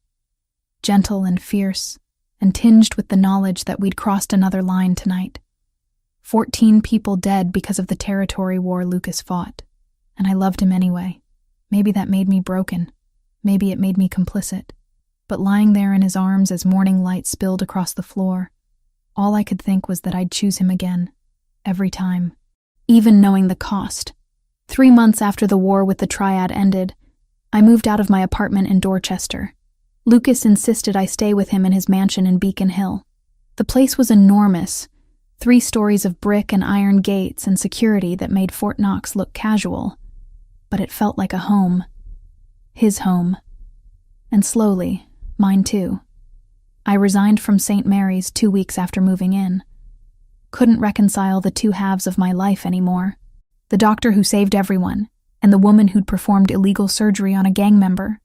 Gentle and fierce, and tinged with the knowledge that we'd crossed another line tonight. 14 people dead because of the territory war Lucas fought. And I loved him anyway. Maybe that made me broken. Maybe it made me complicit. But lying there in his arms as morning light spilled across the floor, all I could think was that I'd choose him again. Every time. Even knowing the cost. 3 months after the war with the triad ended, I moved out of my apartment in Dorchester. Lucas insisted I stay with him in his mansion in Beacon Hill. The place was enormous, 3 stories of brick and iron gates and security that made Fort Knox look casual, but it felt like a home. His home. And slowly, mine too. I resigned from St. Mary's 2 weeks after moving in. Couldn't reconcile the 2 halves of my life anymore. The doctor who saved everyone, and the woman who'd performed illegal surgery on a gang member,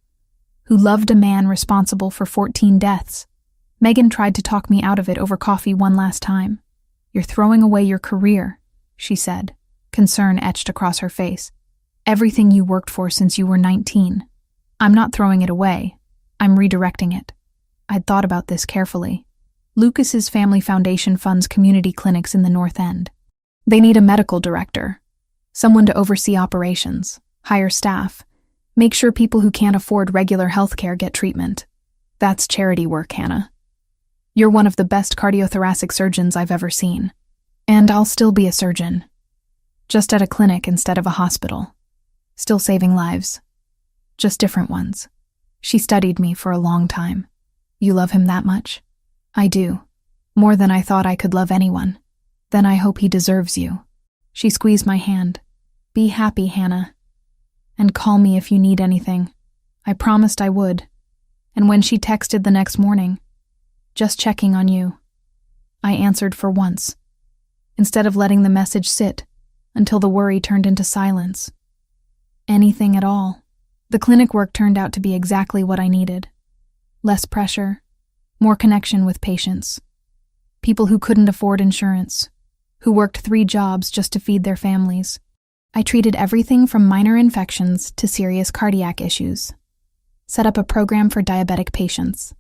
who loved a man responsible for 14 deaths. Megan tried to talk me out of it over coffee one last time. "You're throwing away your career," she said, concern etched across her face. "Everything you worked for since you were 19. I'm not throwing it away. I'm redirecting it." I'd thought about this carefully. Lucas's family foundation funds community clinics in the North End. They need a medical director, someone to oversee operations, hire staff, make sure people who can't afford regular health care get treatment. That's charity work, Hannah. You're one of the best cardiothoracic surgeons I've ever seen. And I'll still be a surgeon. Just at a clinic instead of a hospital. Still saving lives. Just different ones. She studied me for a long time. You love him that much? I do. More than I thought I could love anyone. Then I hope he deserves you. She squeezed my hand. Be happy, Hannah. And call me if you need anything. I promised I would. And when she texted the next morning, just checking on you, I answered for once, instead of letting the message sit until the worry turned into silence. Anything at all. The clinic work turned out to be exactly what I needed. Less pressure, more connection with patients. People who couldn't afford insurance, who worked 3 jobs just to feed their families. I treated everything from minor infections to serious cardiac issues. Set up a program for diabetic patients.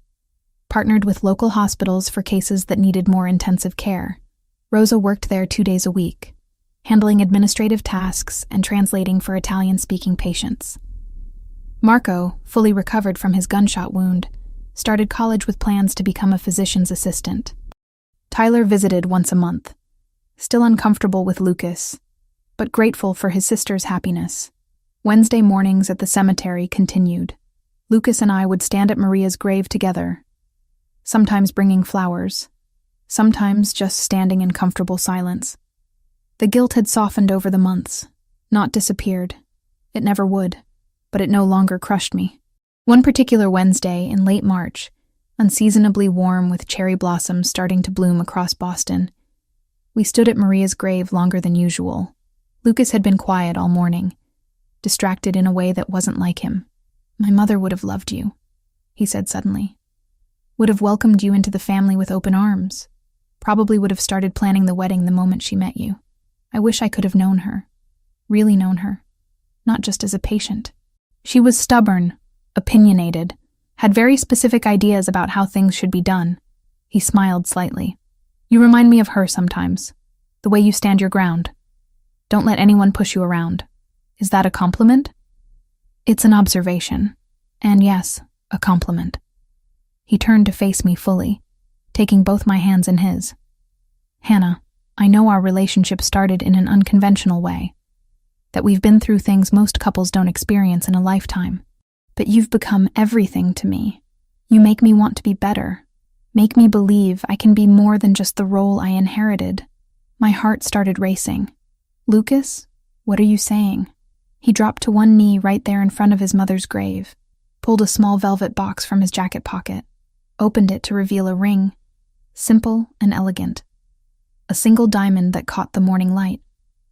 Partnered with local hospitals for cases that needed more intensive care. Rosa worked there 2 days a week, handling administrative tasks and translating for Italian-speaking patients. Marco, fully recovered from his gunshot wound, started college with plans to become a physician's assistant. Tyler visited once a month, still uncomfortable with Lucas, but grateful for his sister's happiness. Wednesday mornings at the cemetery continued. Lucas and I would stand at Maria's grave together, sometimes bringing flowers, sometimes just standing in comfortable silence. The guilt had softened over the months, not disappeared. It never would, but it no longer crushed me. One particular Wednesday in late March, unseasonably warm with cherry blossoms starting to bloom across Boston, we stood at Maria's grave longer than usual. Lucas had been quiet all morning, distracted in a way that wasn't like him. "My mother would have loved you," he said suddenly. "Would have welcomed you into the family with open arms. Probably would have started planning the wedding the moment she met you. I wish I could have known her. Really known her. Not just as a patient." She was stubborn, opinionated, had very specific ideas about how things should be done. He smiled slightly. "You remind me of her sometimes. The way you stand your ground. Don't let anyone push you around. Is that a compliment?" "It's an observation. And yes, a compliment." He turned to face me fully, taking both my hands in his. "Hannah, I know our relationship started in an unconventional way, that we've been through things most couples don't experience in a lifetime. But you've become everything to me. You make me want to be better. Make me believe I can be more than just the role I inherited." My heart started racing. "Lucas, what are you saying?" He dropped to one knee right there in front of his mother's grave, pulled a small velvet box from his jacket pocket, opened it to reveal a ring, simple and elegant. A single diamond that caught the morning light.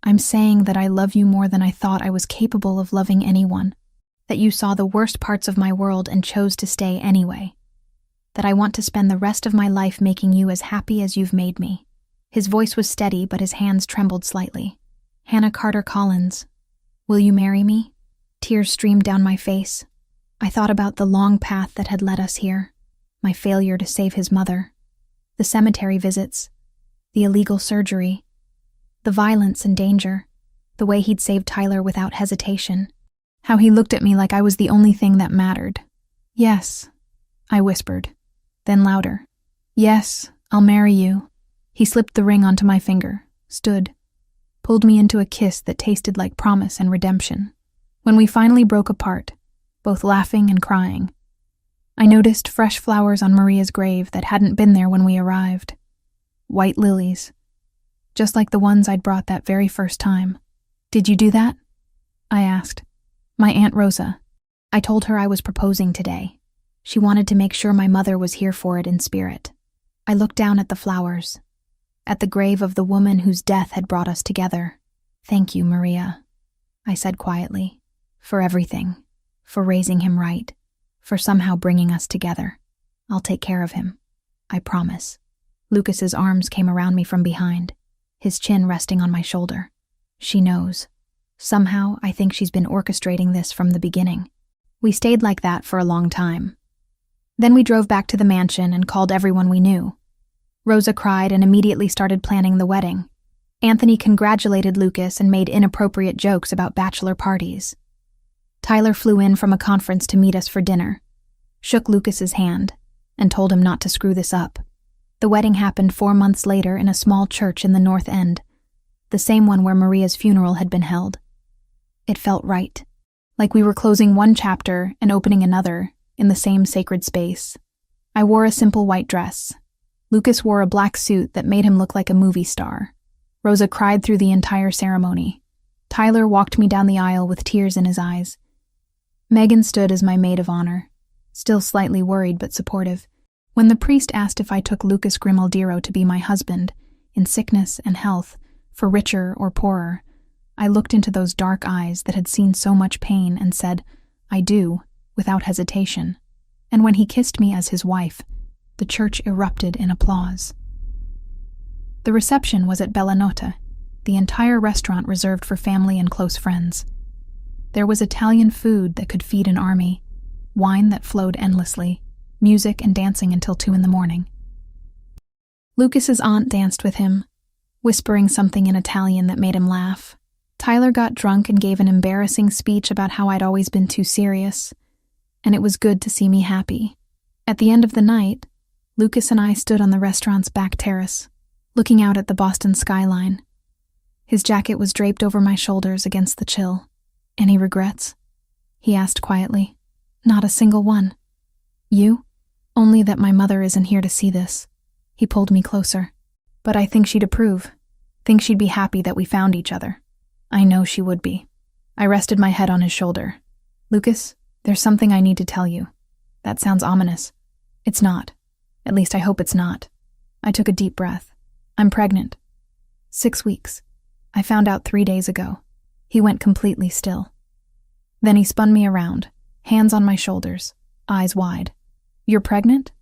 "I'm saying that I love you more than I thought I was capable of loving anyone. That you saw the worst parts of my world and chose to stay anyway. That I want to spend the rest of my life making you as happy as you've made me." His voice was steady, but his hands trembled slightly. "Hannah Carter Collins, will you marry me?" Tears streamed down my face. I thought about the long path that had led us here, my failure to save his mother, the cemetery visits, the illegal surgery, the violence and danger, the way he'd saved Tyler without hesitation, how he looked at me like I was the only thing that mattered. "Yes," I whispered, then louder. "Yes, I'll marry you." He slipped the ring onto my finger, stood, pulled me into a kiss that tasted like promise and redemption. When we finally broke apart, both laughing and crying, I noticed fresh flowers on Maria's grave that hadn't been there when we arrived. White lilies, just like the ones I'd brought that very first time. "Did you do that?" I asked. "My Aunt Rosa. I told her I was proposing today. She wanted to make sure my mother was here for it in spirit." I looked down at the flowers, at the grave of the woman whose death had brought us together. "Thank you, Maria," I said quietly, "for everything, for raising him right, for somehow bringing us together. I'll take care of him. I promise." Lucas's arms came around me from behind, his chin resting on my shoulder. "She knows. Somehow, I think she's been orchestrating this from the beginning." We stayed like that for a long time. Then we drove back to the mansion and called everyone we knew. Rosa cried and immediately started planning the wedding. Anthony congratulated Lucas and made inappropriate jokes about bachelor parties. Tyler flew in from a conference to meet us for dinner, shook Lucas's hand, and told him not to screw this up. The wedding happened 4 months later in a small church in the North End, the same one where Maria's funeral had been held. It felt right, like we were closing one chapter and opening another in the same sacred space. I wore a simple white dress. Lucas wore a black suit that made him look like a movie star. Rosa cried through the entire ceremony. Tyler walked me down the aisle with tears in his eyes. Megan stood as my maid of honor, still slightly worried but supportive. When the priest asked if I took Lucas Grimaldiro to be my husband, in sickness and health, for richer or poorer, I looked into those dark eyes that had seen so much pain and said, "I do," without hesitation. And when he kissed me as his wife, the church erupted in applause. The reception was at Bella Nota, the entire restaurant reserved for family and close friends. There was Italian food that could feed an army, wine that flowed endlessly, music and dancing until 2 a.m. Lucas's aunt danced with him, whispering something in Italian that made him laugh. Tyler got drunk and gave an embarrassing speech about how I'd always been too serious, and it was good to see me happy. At the end of the night, Lucas and I stood on the restaurant's back terrace, looking out at the Boston skyline. His jacket was draped over my shoulders against the chill. "Any regrets?" he asked quietly. "Not a single one." "You?" "Only that my mother isn't here to see this." He pulled me closer. "But I think she'd approve. Think she'd be happy that we found each other." "I know she would be." I rested my head on his shoulder. "Lucas, there's something I need to tell you." "That sounds ominous." "It's not. At least I hope it's not." I took a deep breath. "I'm pregnant. 6 weeks. I found out 3 days ago." He went completely still. Then he spun me around, hands on my shoulders, eyes wide. "You're pregnant?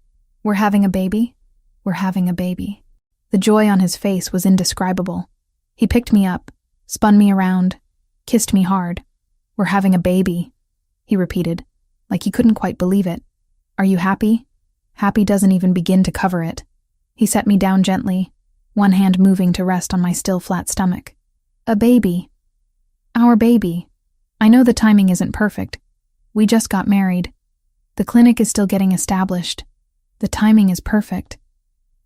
We're having a baby?" "We're having a baby." The joy on his face was indescribable. He picked me up, spun me around, kissed me hard. "We're having a baby," he repeated, like he couldn't quite believe it. "Are you happy?" "Happy doesn't even begin to cover it." He set me down gently, one hand moving to rest on my still flat stomach. "A baby. Our baby. I know the timing isn't perfect. We just got married. The clinic is still getting established. The timing is perfect.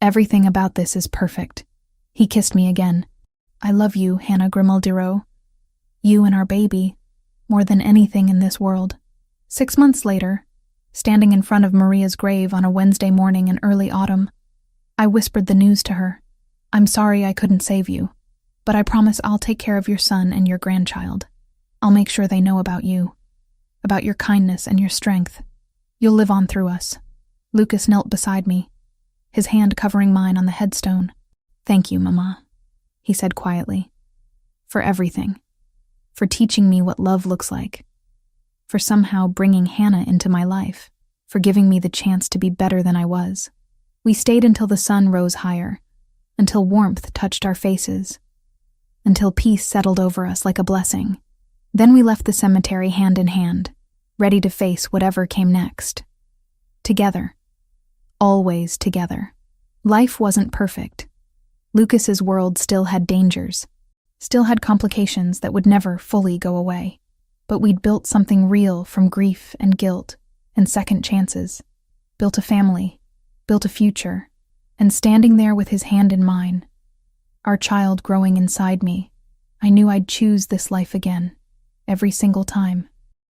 Everything about this is perfect." He kissed me again. "I love you, Hannah Grimaldiro. You and our baby, more than anything in this world." 6 months later, standing in front of Maria's grave on a Wednesday morning in early autumn, I whispered the news to her. "I'm sorry I couldn't save you, but I promise I'll take care of your son and your grandchild. I'll make sure they know about you, about your kindness and your strength. You'll live on through us." Lucas knelt beside me, his hand covering mine on the headstone. "Thank you, Mama," he said quietly, "for everything, for teaching me what love looks like, for somehow bringing Hannah into my life, for giving me the chance to be better than I was." We stayed until the sun rose higher, until warmth touched our faces, until peace settled over us like a blessing. Then we left the cemetery hand in hand, ready to face whatever came next. Together. Always together. Life wasn't perfect. Lucas's world still had dangers, still had complications that would never fully go away. But we'd built something real from grief and guilt and second chances. Built a family, built a future, and standing there with his hand in mine, our child growing inside me, I knew I'd choose this life again, every single time.